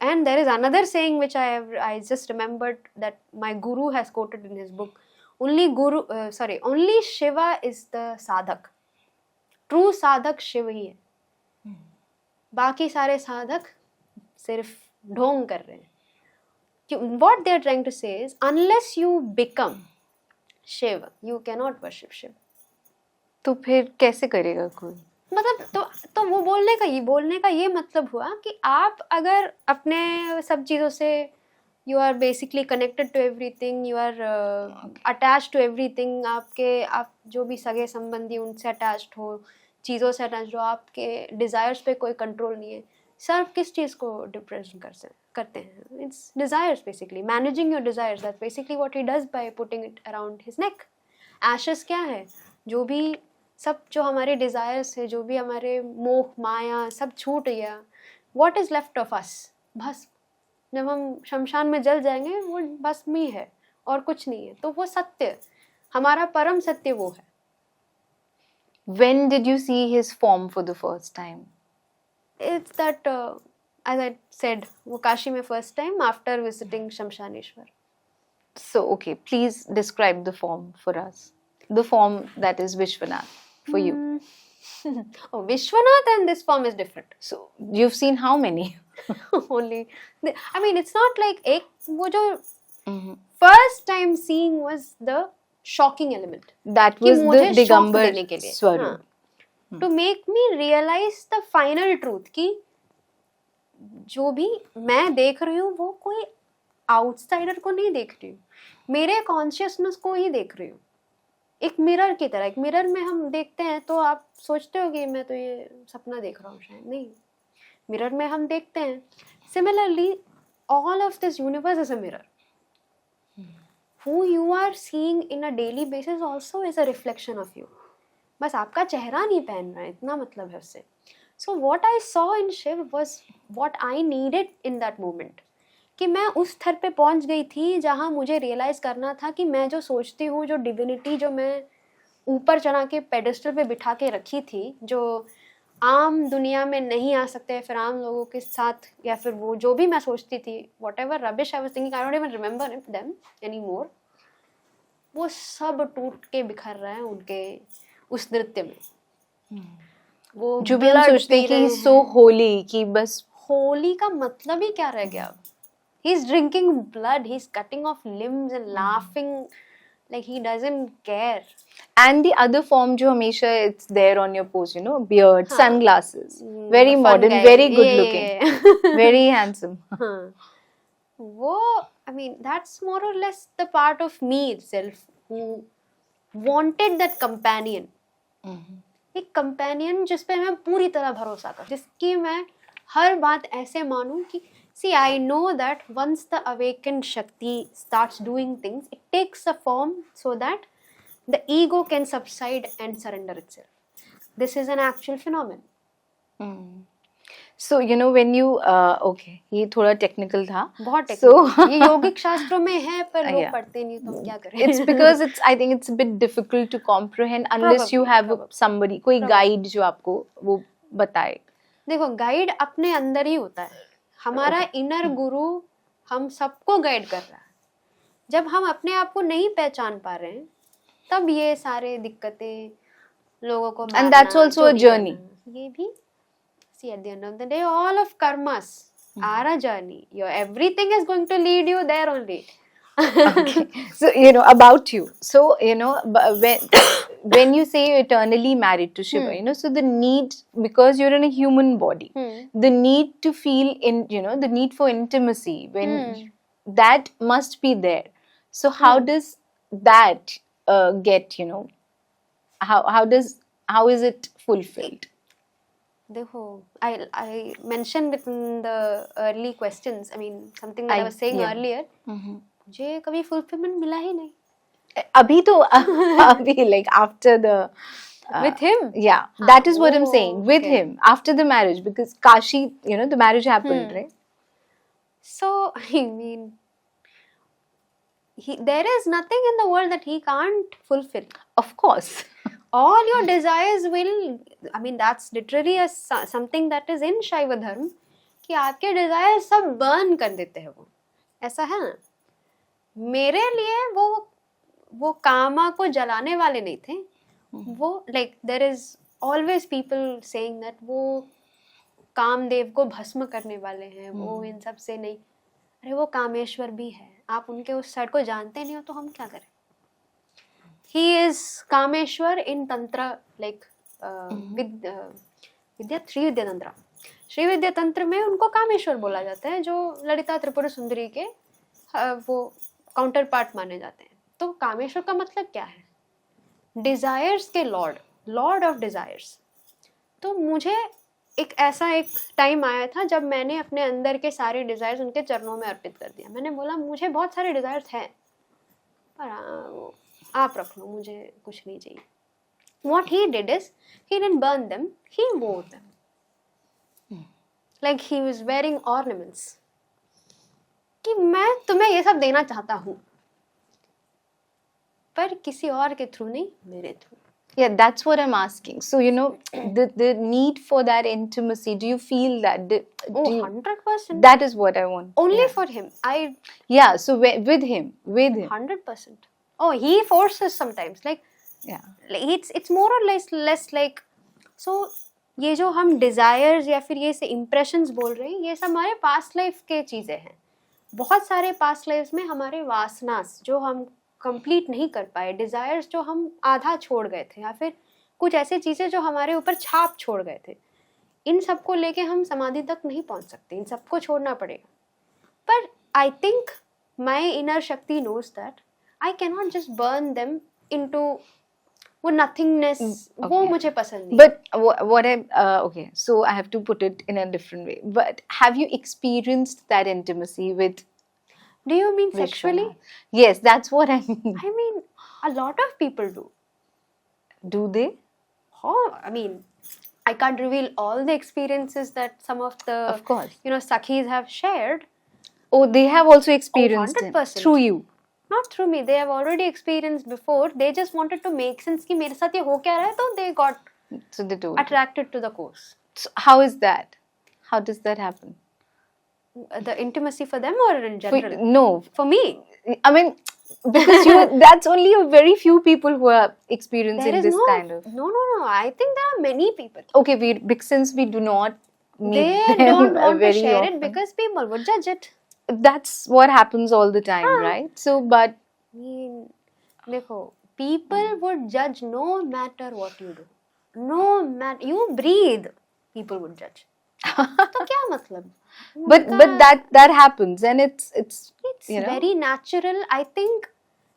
And there is another saying which I just remembered that my guru has quoted in his book. Only Shiva is the sadhak. True sadhak Shiva ही है. बाकी सारे साधक सिर्फ ढोंग कर रहे हैं. What they are trying to say is unless you become Shiva, you cannot worship Shiva. तो फिर कैसे करेगा कोई? मतलब तो वो बोलने का ये मतलब हुआ कि आप अगर अपने सब चीज़ों से you are basically connected to everything, you are attach to everything, आप जो भी सगे संबंधी उनसे अटैच्ड हो, चीज़ों से अटैच्ड हो, आपके डिज़ायर्स पे कोई कंट्रोल नहीं है, सर किस चीज़ को डिप्रेशन करते हैं? It's desires, basically managing your desires, that's basically what he does by putting it around his neck. Ashes क्या है? जो भी सब जो हमारे डिज़ायर्स है, जो भी हमारे मोह माया सब छूट गया, what is left of us? भस्म। जब हम शमशान में जल जाएंगे वो भस्म ही है और कुछ नहीं है। तो वो सत्य, हमारा परम सत्य वो है। When did you see his form for the first time? It's that as I said, वो काशी में first time after visiting शमशानेश्वर। So, okay, please describe the form for us. The form that is Vishwanath for you. Oh, Vishwanath and this form is different. So, you've seen how many? Only, I mean, it's not like वो जो first time seeing was the shocking element. That कि was the मुझे shock Digambar देने के लिए, Swarup. हाँ, to make me realize the final truth कि जो भी मैं देख रही हूँ वो कोई आउटसाइडर को नहीं देख रही हूँ, मेरे कॉन्शियसनेस को ही देख रही हूँ। एक मिरर की तरह, एक मिरर में हम देखते हैं तो आप सोचते हो कि मैं तो ये सपना देख रहा हूँ, शायद नहीं, मिरर में हम देखते हैं। Similarly all of this universe is a mirror. Who you are seeing in a daily basis also is a reflection of you. बस आपका चेहरा नहीं पहन रहा है, इतना मतलब है उससे। So what I saw in Shiv was what I needed in that moment. कि मैं उस स्तर पे पहुंच गई थी जहां मुझे रियलाइज करना था कि मैं जो सोचती हूँ, जो डिविनिटी जो मैं ऊपर चढ़ा के पेडेस्टल पे बिठा के रखी थी, जो आम दुनिया में नहीं आ सकते, फिर आम लोगों के साथ, या फिर वो जो भी मैं सोचती थी, whatever rubbish I was thinking, I don't even remember them anymore, वो सब टूट के बिखर रहा है उनके उस नृत्य में। वो जो भी हम blood सोचते पी हैं रहे कि हैं। so holy कि बस होली का मतलब ही क्या रह गया अब? He's drinking blood, he's cutting off limbs and laughing like he doesn't care. and the other form जो हमेशा it's there on your pose, you know, beard, हाँ. sunglasses, very Fun modern, guy. very good Yeah, looking, yeah. very handsome. हाँ. वो, I mean, that's more or less the part of me itself who wanted that companion. एक companion जिस पे मैं पूरी तरह भरोसा कर, जिसकी मैं हर बात ऐसे मानूं कि see, I know that once the awakened Shakti starts doing things, it takes a form so that the ego can subside and surrender itself. This is an actual phenomenon. So you know when you okay, ये थोड़ा technical था. बहुत So technical. ये योगिक शास्त्रों में है पर लोग Yeah. पढ़ते नहीं, तो हम क्या करें? it's because I think it's a bit difficult to comprehend unless you have somebody, कोई guide जो आपको वो बताए. देखो, गाइड अपने अंदर ही होता है, हमारा इनर गुरु हम सबको गाइड कर रहा है। जब हम अपने आप को नहीं पहचान पा रहे हैं तब ये सारे दिक्कतें, लोगों को And that's मारना, also a चोरी journey. करना, ये भी see at the end of the day all of karmas are a journey. Your everything is going to lead you there only. Okay. So you know about you. So you know when you say you're eternally married to Shiva, you know, so the need, because you're in a human body, the need to feel in, you know, the need for intimacy, when that must be there. So how does that get, you know, how is it fulfilled? देखो, I mentioned it in the early questions. I mean, something that I was saying yeah. earlier. मुझे कभी fulfillment मिला ही नहीं. अभी तो अभी like after the With him? yeah, that is what I'm saying, with okay. him after the marriage, because Kashi, you know, the marriage happened, right? So, I mean, there is nothing in the world that he can't fulfill. Of course. All your desires will, I mean, that's literally something that is in Shaiva Dharma, कि आपके desires सब burn कर देते हैं वो, ऐसा है ना? मेरे लिए वो कामा को जलाने वाले नहीं थे, वो like there is always people saying that वो कामदेव को भस्म करने वाले हैं, वो इन सब से नहीं। अरे वो कामेश्वर भी है, आप उनके उस साइड को जानते नहीं हो तो हम क्या करें? He is Kameshwar in Tantra, like Shri विद्यातंत्र, Shri विद्यातंत्र में उनको कामेश्वर बोला जाता है, जो ललिता त्रिपुरा सुंदरी के वो काउंटर पार्ट माने जाते हैं. तो कामेश्वर का मतलब क्या है? डिजायर्स के लॉर्ड, लॉर्ड ऑफ डिजायर्स. तो मुझे एक टाइम आया था जब मैंने अपने अंदर के सारे डिजायर्स उनके चरणों में अर्पित कर दिया. मैंने बोला मुझे बहुत सारे डिजायर्स हैं, पर आप रख लो, मुझे कुछ नहीं चाहिए. What he did is, he didn't burn them, he wore them. Like he was wearing ornaments. कि मैं तुम्हें ये सब देना चाहता हूँ, पर किसी और के थ्रू नहीं, मेरे through. Yeah, that's what I'm asking. So, you know, the need for that intimacy, do you feel that? Oh, Do you, 100%. that is what I want. Only Yeah. for him. Yeah, so with him. 100%. Oh, he forces sometimes. Like it's more or less like. So ये जो हम desires या फिर ये से impressions बोल रहे हैं, ये सब हमारे पास्ट लाइफ के चीज़ें हैं. बहुत सारे पास्ट लाइफ में हमारे वासनास जो हम कंप्लीट नहीं कर पाए, डिजायर्स जो हम आधा छोड़ गए थे, या फिर कुछ ऐसी चीज़ें जो हमारे ऊपर छाप छोड़ गए थे, इन सबको लेके हम समाधि तक नहीं पहुंच सकते. इन सबको छोड़ना पड़ेगा. पर I think my inner Shakti knows that I can not just burn them into वो नथिंगनेस. वो मुझे पसंद नहीं. But what I okay, so I have to put it in a different way. But have you experienced that intimacy with? Do you mean sexually? Yes, that's what I mean. I mean, a lot of people do. Do they? Oh, I mean, I can't reveal all the experiences that some of the, Of course. Sakhis have shared. Oh, they have also experienced it 100%. through you. Not through me. They have already experienced before. They just wanted to make sense कि मेरे साथ ये हो क्या रहा है, तो they got So they told. attracted to the course. So how is that? How does that happen? The intimacy for them or in general? No, For me, I mean, because that's only a very few people who are experiencing there is this no, kind of. no. I think there are many people. Okay, since we do not meet They them don't want to very share often, it because people would judge it. that's what happens all the time, right? So, but I mean, देखो, people would judge no matter what you do. No matter you breathe, people would judge. तो क्या मतलब? but that happens, and it's you know, very natural. I think.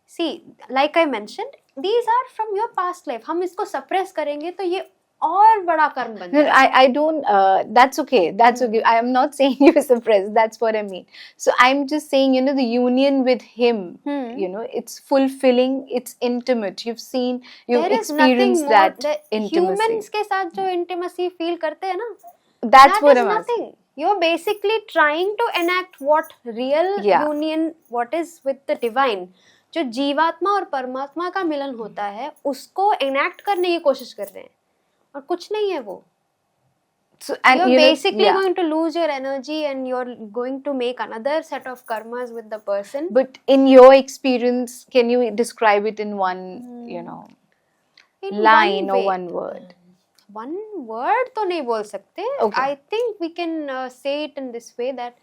See, like I mentioned, these are from your past life. हम इसको suppress करेंगे तो ये और बड़ा कर्म बन No, जाएगा. I don't. That's okay. That's okay. I am not saying you suppress. That's what I mean. So I'm just saying, you know, the union with him. You know, it's fulfilling. It's intimate. You've seen. You've There is nothing experienced more. that intimacy. Humans के साथ जो intimacy feel करते हैं ना, That's that what is I'm nothing. asking. You're basically trying to enact what real Yeah. union, what is with the divine. जो जीवात्मा और परमात्मा का मिलन होता है, उसको enact करने की कोशिश कर रहे हैं, और कुछ नहीं है वो. So and You're you know, basically yeah. going to lose your energy and you're going to make another set of karmas with the person. But in your experience, can you describe it in one, you know, In line one or way. one word? One word तो नहीं बोल सकते. Okay. I think we can say it in this way that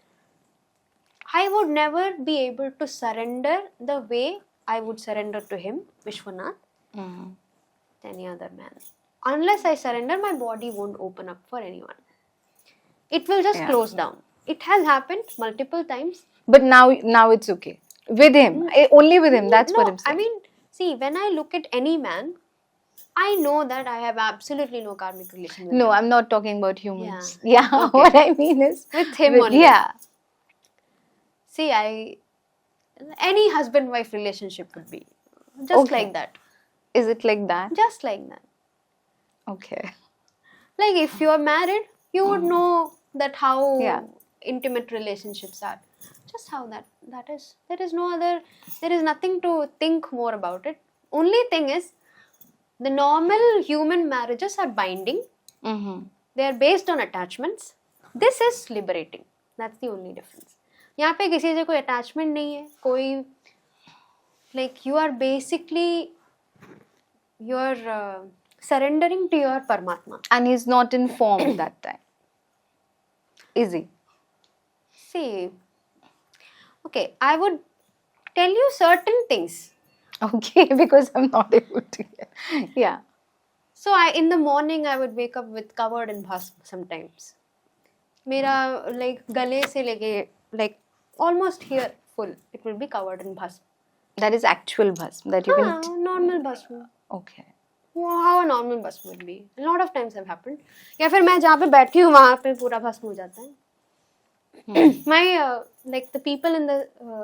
I would never be able to surrender the way I would surrender to him, Vishwanath, to any other man. Unless I surrender, my body won't open up for anyone. It will just Yeah. close down. It has happened multiple times. But now it's okay with him. Only with him. That's No, what I'm saying. I mean, see, when I look at any man, I know that I have absolutely no karmic relation with No, him. I'm not talking about humans. Yeah. Yeah, Okay. what I mean is With him only. Yeah. See, any husband-wife relationship would be just Okay. like that. Is it like that? Just like that. Okay. Like if you are married, you would know that how Yeah. intimate relationships are. Just how that is. There is nothing to think more about it. Only thing is, the normal human marriages are binding. Mm-hmm. They are based on attachments. This is liberating. That's the only difference. यहाँ पे किसी से कोई attachment नहीं है, कोई like you are basically you're surrendering to your Paramatma. And he's not informed that time. Is he? See, okay, I would tell you certain things. Okay, because I'm not able to. Yeah. So in the morning I would wake up with covered in bhasm sometimes. मेरा like गले से लेके like almost here full it will be covered in bhasm. That is actual bhasm that you हाँ, can. normal bhasm. Okay. How a normal bhasm would be. A lot of times have happened. या फिर मैं जहाँ पे बैठी हूँ वहाँ पे पूरा भस्म हो जाता है. My like the people in the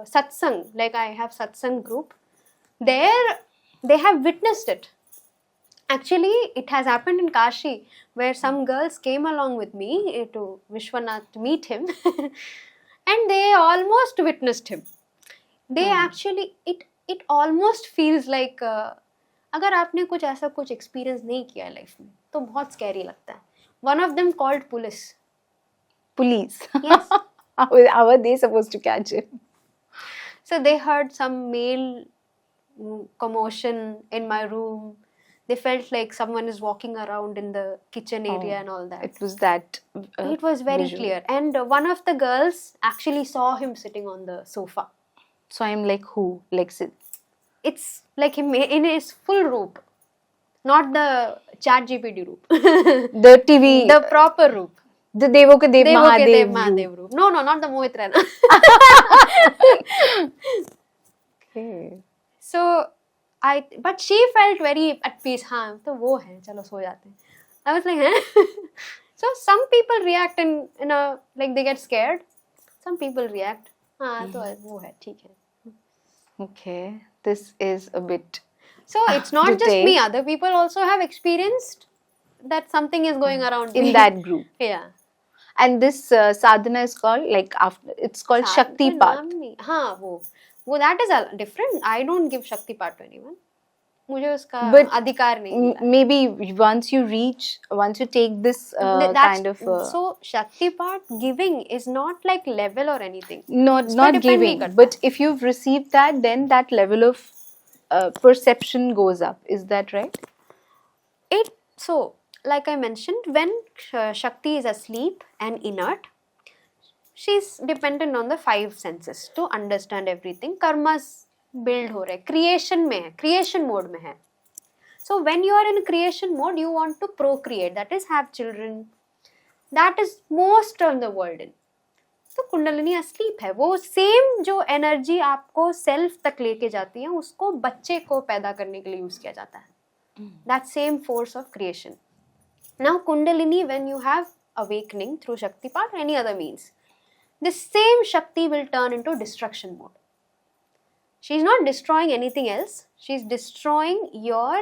satsang, like I have satsang group, there they have witnessed it. Actually, it has happened in Kashi, where some girls came along with me to Vishwanath to meet him, and they almost witnessed him. They actually, it almost feels like अगर आपने कुछ ऐसा कुछ experience नहीं किया life में तो बहुत scary लगता है. One of them called police. Police. Yes. How are they supposed to catch him? So they heard some male commotion in my room. They felt like someone is walking around in the kitchen area and all that. It was that. It was very visual. clear. And one of the girls actually saw him sitting on the sofa. So I'm like, who? Like, It's like him in his full roop. Not the chat GPT roop. the TV. The proper roop. The Devo ke Dev Mahadev. Mahadev roop. No, not the Mohit Rana. Okay. So but she felt very at peace. हाँ तो वो है चलो सो जाते हैं. I was like हैं. So some people react in a like they get scared. Some people react. हाँ तो वो है ठीक है. Okay. This is a bit. So it's not just detailed. me. Other people also have experienced that something is going around In me. that group. Yeah. And this sadhana is called like after. It's called Shakti नाम Path. नहीं. हाँ वो that is different. I don't give Shakti Path to anyone. मुझे उसका But अधिकार नहीं मिला. Maybe once you take this kind of. So Shakti Path giving is not like level or anything. Not उस पे depend नहीं giving, करता. but if you've received that, then that level of perception goes up. Is that right? So like I mentioned, when Shakti is asleep and inert, she's dependent on the 5 senses to understand everything. Karmas build हो रहे, creation में है, creation mode में है. So when you are in creation mode, you want to procreate, that is have children. That is most of the world in. तो kundalini asleep है, वो same जो एनर्जी आपको सेल्फ तक लेके जाती है उसको बच्चे को पैदा करने के लिए यूज किया जाता है. That same force of creation. Now Kundalini, when you have awakening through Shakti Path or any other means, this same Shakti will turn into destruction mode. She is not destroying anything else. She is destroying your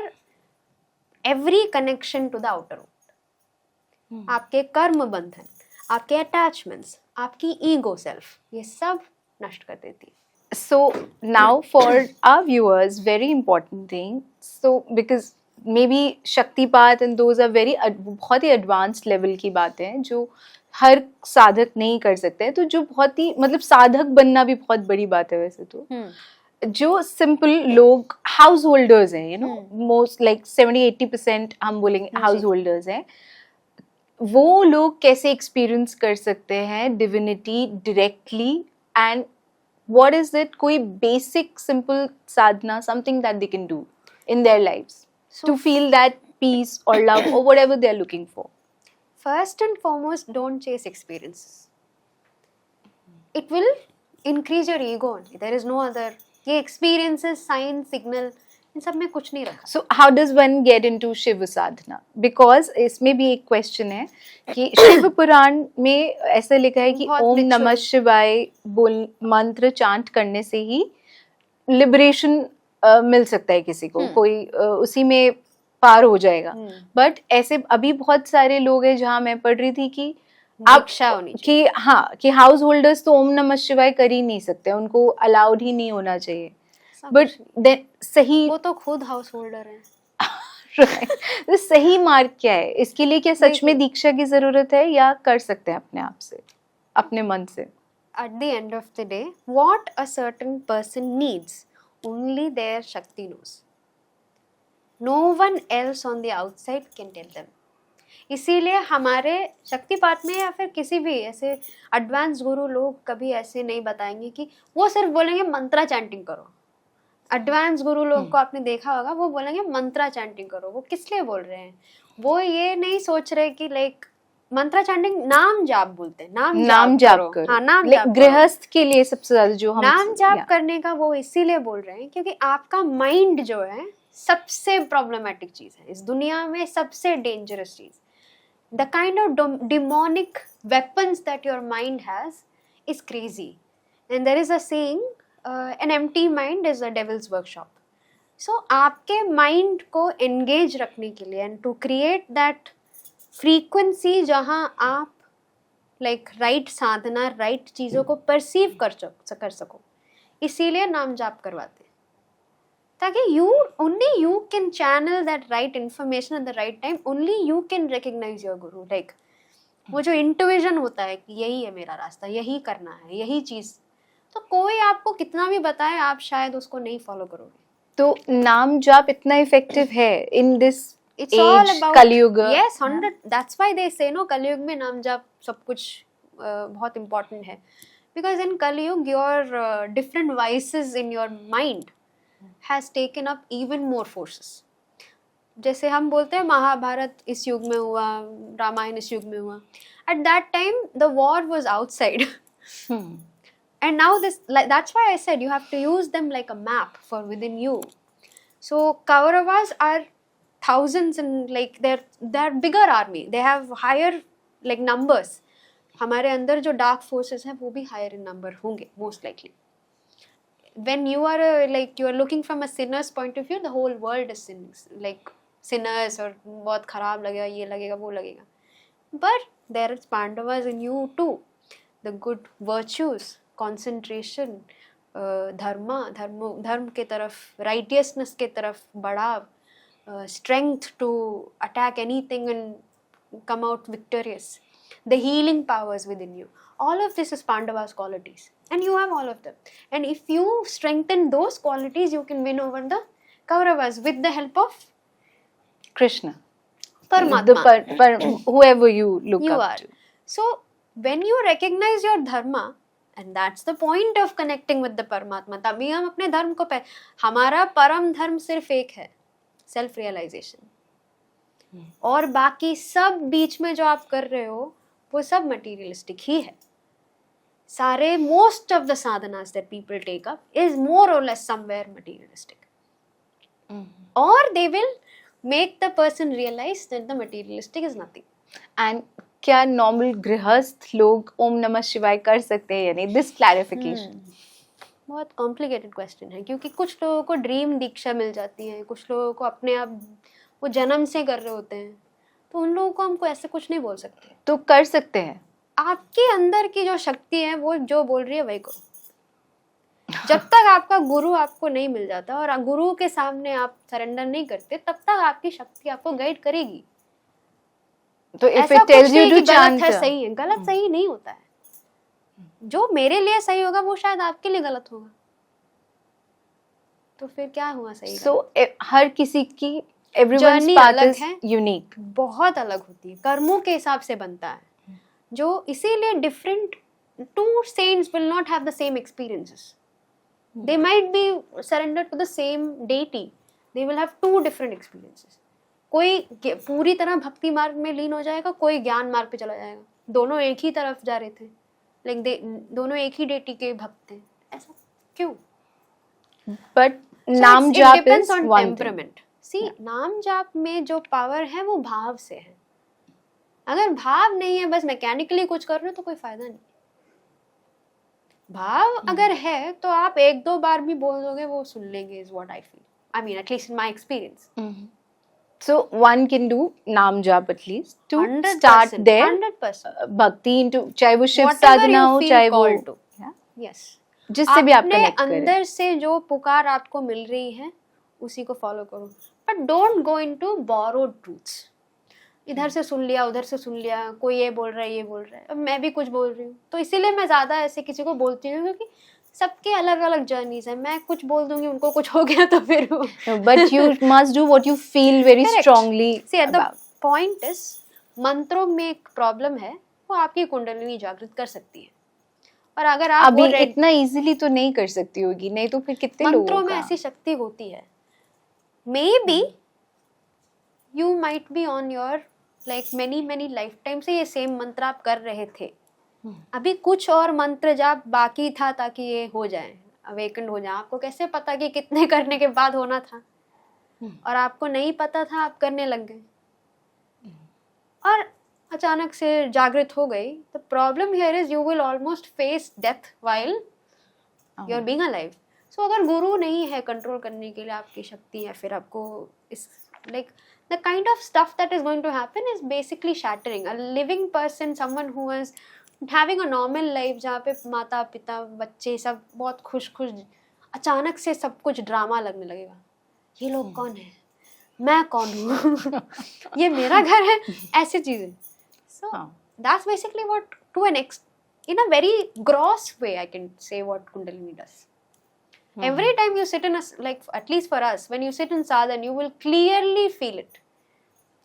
every connection to the outer world. आपके कर्म बंधन, आपके attachments, आपकी ego self, ये सब नष्ट कर देती है. So now for our viewers, very important thing. So because maybe Shaktipat and those are very बहुत ही advanced level की बातें हैं जो हर साधक नहीं कर सकते हैं. तो जो बहुत ही मतलब साधक बनना भी बहुत बड़ी बात है वैसे तो. जो सिंपल लोग हाउस होल्डर्स हैं, यू नो, मोस्ट लाइक 70-80% हम बोलेंगे हाउस होल्डर्स हैं, वो लोग कैसे एक्सपीरियंस कर सकते हैं divinity directly and what is it, कोई basic simple sadhana, something that they can do in their lives to feel that peace or love or whatever they are looking for? First and foremost, don't chase experiences. It will increase your ego only. There is no other. ये experiences, signs, signal, इन सब में कुछ नहीं रखा. So how does one get into Shiva sadhana? Because इसमें भी एक question है कि शिव पुराण में ऐसा लिखा है कि ओम नमः शिवाय बोल मंत्र चांट करने से ही लिबरेशन मिल सकता है किसी को, कोई उसी में पार हो जाएगा. बट ऐसे अभी बहुत सारे लोग हैं जहाँ मैं पढ़ रही थी कि आप कि हाँ कि हाउस होल्डर्स तो ओम नमः शिवाय कर ही नहीं सकते, उनको अलाउड ही नहीं होना चाहिए. बट देन सही वो तो खुद हाउस होल्डर है. तो सही मार्ग क्या है इसके लिए? क्या सच में दीक्षा की जरूरत है या कर सकते हैं अपने आप से, अपने मन से? At the end of the day, what a certain person needs, only their Shakti knows. No one else on the outside can tell them. इसीलिए हमारे शक्तिपात में या फिर किसी भी ऐसे एडवांस गुरु लोग कभी ऐसे नहीं बताएंगे कि वो सिर्फ बोलेंगे मंत्रा चैंटिंग करो. एडवांस गुरु लोग को आपने देखा होगा, वो बोलेंगे मंत्रा चैंटिंग करो। वो किस लिए बोल रहे हैं? वो ये नहीं सोच रहे कि लाइक मंत्रा चैंटिंग, नाम जाप बोलते हैं, नाम जाप करो। हाँ, नाम जाप करो। गृहस्थ के लिए सबसे ज्यादा जो हम नाम जाप करने का वो इसीलिए बोल रहे हैं क्योंकि आपका माइंड जो है सबसे प्रॉब्लमेटिक चीज है इस दुनिया में, सबसे डेंजरस चीज। The kind of demonic weapons that your mind has is crazy, and there is a saying, an empty mind is a devil's workshop. So आपके माइंड को एंगेज रखने के लिए and to create that frequency जहाँ आप like right साधना, right चीज़ों को perceive कर सको, इसीलिए नाम जाप करवाते हैं, ताकि only you can channel that right information at the right time, only you can recognize your guru. Like वो जो इंट्यूजन होता है कि यही है मेरा रास्ता, यही करना है, यही चीज़, तो कोई आपको कितना भी बताए आप शायद उसको नहीं फॉलो करोगे। तो नाम जाप इतना इफेक्टिव है in this It's all age, about कलयुग। yes 100, that's why they say no, कलयुग में नाम जाप सब कुछ बहुत important है, because in कलयुग your different vices in your mind has taken up even more forces। जैसे हम बोलते हैं महाभारत इस युग में हुआ, रामायण इस युग में हुआ, at that time the war was outside and now this, like, that's why I said you have to use them like a map for within you। So Kauravas are thousands and like they're bigger army, they have higher like numbers। हमारे अंदर जो dark forces हैं वो भी higher in number होंगे most likely। When you are like you are looking from a sinner's point of view, the whole world is like sinners और बहुत खराब लगेगा, ये लगेगा, वो लगेगा, but there is Pandavas in you too, the good virtues, concentration, धर्म के तरफ, righteousness के तरफ बढ़ाव, strength to attack anything and come out victorious, the healing powers within you, all of this is Pandavas qualities and you have all of them, and if you strengthen those qualities you can win over the Kauravas with the help of Krishna, Paramatma, whoever you look you up are to। So when you recognize your dharma, and that's the point of connecting with the Paramatma, तभी हम अपने धर्म को हमारा परम धर्म सिर्फ एक है, सेल्फ रियलाइजेशन, और बाकी सब बीच में जो आप कर रहे हो वो सब मटीरियलिस्टिक ही है। सारे most of the sadhanas that people take up is more और लेस समवेयर मटीरियलिस्टिक, और they will make the person realize that the materialistic is nothing. And क्या नॉर्मल गृहस्थ लोग ओम नमः शिवाय कर सकते हैं, यानी दिस क्लैरिफिकेशन? बहुत कॉम्प्लिकेटेड क्वेश्चन है, क्योंकि कुछ लोगों को ड्रीम दीक्षा मिल जाती है, कुछ लोगों को अपने आप वो जन्म से कर रहे होते हैं, तो उन लोगों को हमको ऐसे कुछ नहीं बोल सकते। तो कर सकते हैं, आपके अंदर की जो शक्ति है वो जो बोल रही है वही करो। जब तक आपका गुरु आपको नहीं मिल जाता और गुरु के सामने आप सरेंडर नहीं करते, तब तक आपकी शक्ति आपको गाइड करेगी। तो इफ ऐसा इट कुछ टेल्स नहीं यू कि टू गलत चांट, है सही है, गलत सही नहीं होता है। जो मेरे लिए सही होगा वो शायद आपके लिए गलत होगा, तो फिर क्या हुआ सही? सो हर किसी की एवरीवन्स जर्नी पाथ अलग इज है, यूनिक, बहुत अलग होती है, कर्मों के हिसाब से बनता है, जो इसीलिए different two saints will not have the same experiences. They might be surrender to the same deity, they will have two different experiences. कोई पूरी तरह भक्ति मार्ग में लीन हो जाएगा, कोई ज्ञान मार्ग पे चला जाएगा। दोनों एक ही तरफ जा रहे थे, दोनों एक ही डेटी के भक्त थे, ऐसा क्यों? बट नाम जाप इज ऑन वन टेम्परामेंट। सी, नाम जाप में जो पावर है वो भाव से है। अगर भाव नहीं है, बस मैकेनिकली कुछ कर रहे हो, तो कोई फायदा नहीं। भाव अगर है तो आप एक दो बार भी बोल दोगे, वो सुन लेंगे, is what I feel, I mean at least in my experience. So one can do नाम जाप at least to 100%, start there 100%। भक्ति into, चाहे वो शिव Whatever साधना you हो, feel चाहे वो called to। Yes। जिससे भी आप अपने कनेक्ट करें। अंदर से जो पुकार आपको मिल रही है उसी को फॉलो करो, but don't go into borrowed truths. इधर से सुन लिया, उधर से सुन लिया, कोई ये बोल रहा है, ये बोल रहा है, अब मैं भी कुछ बोल रही हूँ, तो इसीलिए मैं ज्यादा ऐसे किसी को बोलती हूँ, क्योंकि सबके अलग अलग जर्नीज है। मैं कुछ बोल दूंगी, उनको कुछ हो गया तो फिर But you must do what you feel very Correct। strongly See, at the about। point is, मंत्रों में एक प्रॉब्लम है, वो आपकी कुंडलिनी जागृत कर सकती है, और अगर आप अभी वो रेड इतना इजीली तो नहीं कर सकती होगी, नहीं तो फिर कितने मंत्रों लोगों में का ऐसी शक्ति होती है. May be you might be on your like many life time से ये सेम मंत्र आप कर रहे थे. अभी कुछ और मंत्र जाप बाकी था ताकि ये हो जाए, अवेकन हो जाए. आपको कैसे पता कि कितने करने के बाद होना था, और आपको नहीं पता था, आप करने लग गए और अचानक से जागृत हो गई. The problem here is you will almost face death while you are being alive. So अगर गुरु नहीं है कंट्रोल करने के लिए आपकी शक्ति, या फिर आपको इस like the kind of stuff that is going to happen is basically shattering. A living person, someone who is having a normal life जहाँ पे माता पिता बच्चे सब बहुत खुश खुश, अचानक से सब कुछ ड्रामा लगने लगेगा. ये लोग कौन है, मैं कौन हूँ, ये मेरा घर है, ऐसी चीजें. So that's basically what to an in a very gross way I can say what Kundalini does. Every time you sit in a like at least for us when you sit in sadhana you will clearly feel it.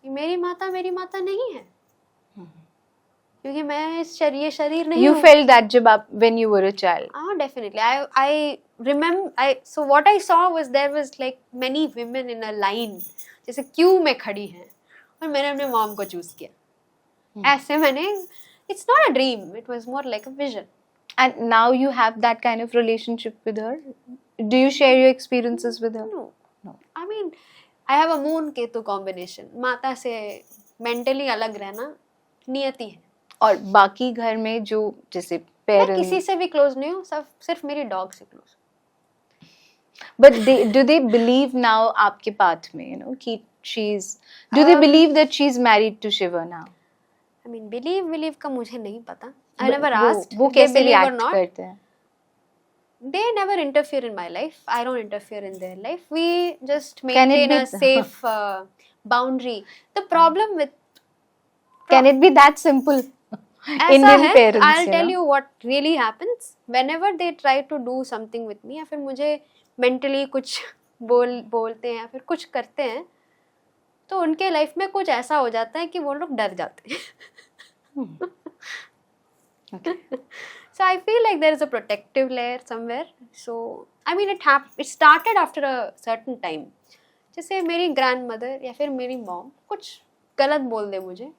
मेरी माता नहीं है, क्योंकि मैं इस ये शरीर नहीं You हूँ. felt that जब आप when you were a child. Definitely. I remember. So what I saw was there was like many women in a line, जैसे क्यू में खड़ी हैं, और मैंने अपने मॉम को चूज किया. ऐसे मैंने, it's not a dream, it was more like a vision. And now you have that kind of relationship with her. Do you share your experiences with her? No. I mean, I have a moon ketu combination. माता से mentally अलग रहना नियति है. और बाकी घर में जो जैसे मैं parents. किसी से भी close नहीं हूँ, सिर्फ मेरी dog से close. But do they believe now आपके path में, you know, कि do they believe that she's married to Shiva now? I mean, believe का मुझे नहीं पता. I never asked. वो if they कैसे believe or react not. करते हैं? They never interfere in my life. I don't interfere in their life. We just Can it maintain be a safe boundary. The problem with Can it be that simple? ऐसा Indian है, parents, I'll tell you what really happens. Whenever they try to do something with me, या फिर मुझे mentally कुछ बोलते हैं या फिर कुछ करते हैं, तो उनके लाइफ में कुछ ऐसा हो जाता है कि वो लोग डर जाते हैं. So I feel like there is a protective layer somewhere. So I mean it started after a certain time. जैसे मेरी grandmother या फिर मेरी mom कुछ गलत बोल दे मुझे,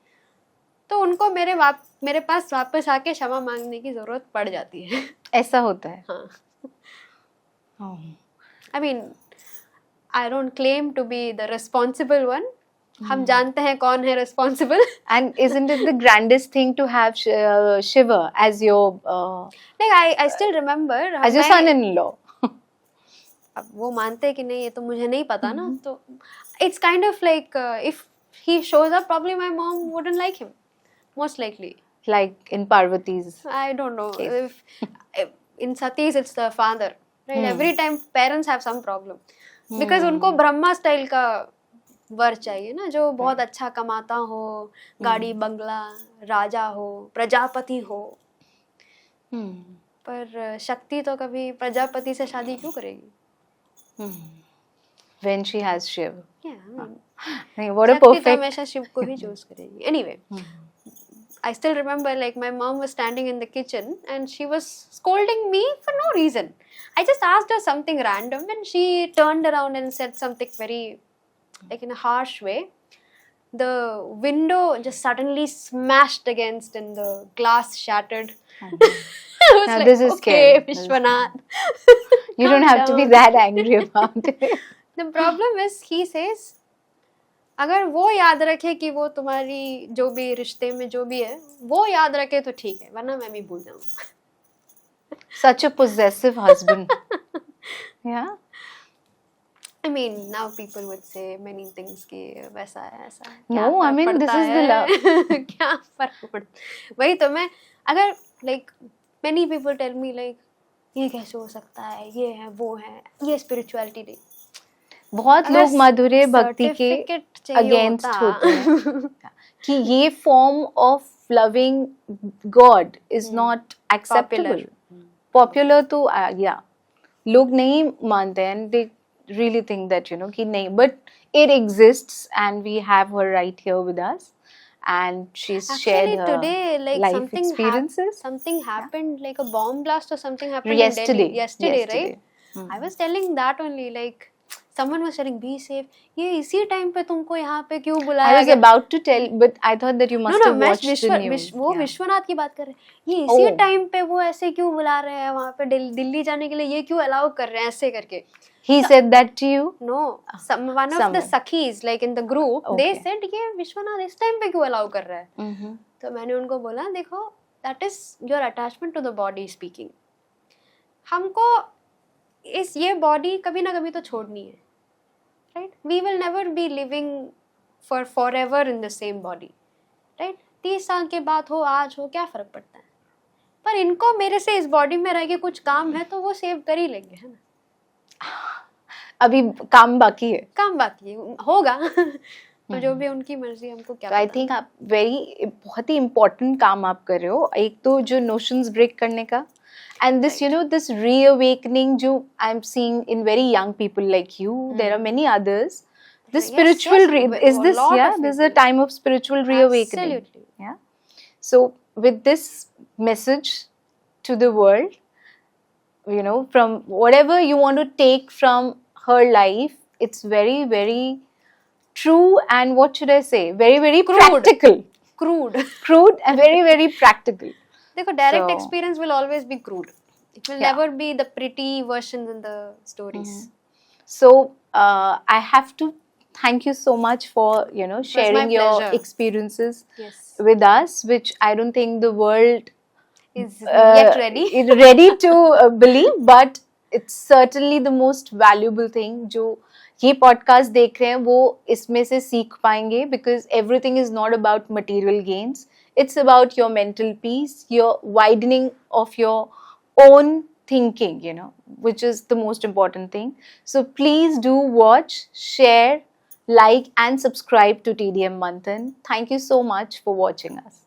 तो उनको मेरे पास वापस आके क्षमा मांगने की जरूरत पड़ जाती है. ऐसा होता है. हाँ. I mean I don't claim to be the responsible one. हम जानते हैं कौन है responsible. And isn't it the grandest thing to have Shiva as your like I still remember as your son-in-law? अब वो मानते हैं कि नहीं ये तो मुझे नहीं पता ना, तो it's kind of like if he shows up probably my mom wouldn't like him most likely. Like in Parvati's. I don't know if in Sati's it's the father, right? Every time parents have some problem because उनको Brahma style का वर चाहिए ना, जो बहुत अच्छा कमाता हो, गाड़ी बंगला, राजा हो, प्रजापति हो. पर शक्ति तो कभी प्रजापति से शादी क्यों करेगी? When she has Shiva. Yeah, What a शक्ति तो perfect. हमेशा शिव को ही चूज करेगी. Anyway, I still remember like my mom was standing in the kitchen and she was scolding me for no reason. I just asked her something random and she turned around and said something very like in a harsh way. The window just suddenly smashed against and the glass shattered. I was Now like, this is okay, scary. Vishwanath. You don't have to be that angry about it. The problem is he says अगर वो याद रखे कि वो तुम्हारी जो भी रिश्ते में जो भी है वो याद रखे तो ठीक है, वरना मैं भी भूल जाऊँ. Such a possessive husband. Yeah. I mean now people would say many things कि वैसा है ऐसा है. No, I mean this is the love. क्या फर्क पड़ता, वही तो मैं अगर like many people tell me like ये कैसे हो सकता है, ये है वो है, ये spirituality नहीं. बहुत लोग माधुर्य भक्ति के certificate चाहिए अगेंस्ट होता. होते हैं कि ये form of loving God is not acceptable. Popular तो या लोग नहीं मानते हैं and they really think that you know कि नहीं, but it exists and we have her right here with us and she's shared Actually, her today, like life something experiences. something happened, like a bomb blast or something happened in Yesterday. Delhi. Yesterday, Yesterday. right? I was telling that only, like someone was telling, be safe. ये इसी time पे तुमको यहाँ पे क्यों I बुलाया was गया? about to tell, but I thought that you must have मैं watched the news. वो Yeah. विश्वनाथ की बात कर रहे हैं. ये इसी Oh. टाइम पे वो ऐसे क्यों बुला रहे हैं वहाँ पे दिल्ली जाने के लिए, ये क्यों अलाउ कर रहे हैं ऐसे करके? He said that to you? No, one of the Someone. sakhis like in the group, they Okay. said ये विश्वनाथ इस टाइम पे क्यों अलाउ कर रहा है? Mm-hmm. तो मैंने उनको बोला, देखो, that is your attachment to the body speaking. हमको ये बॉडी कभी ना कभी तो छोड़नी है, right? We will never be living for forever in the same body, right? 30 साल के बाद हो, आज हो, क्या फर्क पड़ता है? पर इनको मेरे से इस बॉडी में रह के कुछ काम है तो वो सेव कर ही लेंगे, है ना? अभी काम बाकी है. काम बाकी है, होगा. तो जो भी उनकी मर्जी, हमको क्या आई पता. थिंक आप बहुत ही इम्पोर्टेंट काम आप कर रहे हो. एक तो जो नोशंस ब्रेक करने का, and this this reawakening जो I'm seeing in very young people like you, there are many others. This Yes, spiritual yes, is this, a lot yeah, of this is a people. time of spiritual reawakening. Absolutely. Yeah. So with this message to the world, from whatever you want to take from her life, it's very, very true, and what should I say? Very, very practical. Crude. Crude and very, very practical. देखो, direct So- experience will always be crude. It will Yeah. never be the pretty versions in the stories. So I have to thank you so much for sharing my your pleasure. experiences Yes. with us, which I don't think the world Is yet ready. is ready to believe, but it's certainly the most valuable thing. जो ये podcast देख रहे हैं वो इसमें से सीख पाएंगे, because everything is not about material gains. It's about your mental peace, your widening of your own thinking, which is the most important thing. So please do watch, share, like and subscribe to TDM Manthan. Thank you so much for watching us.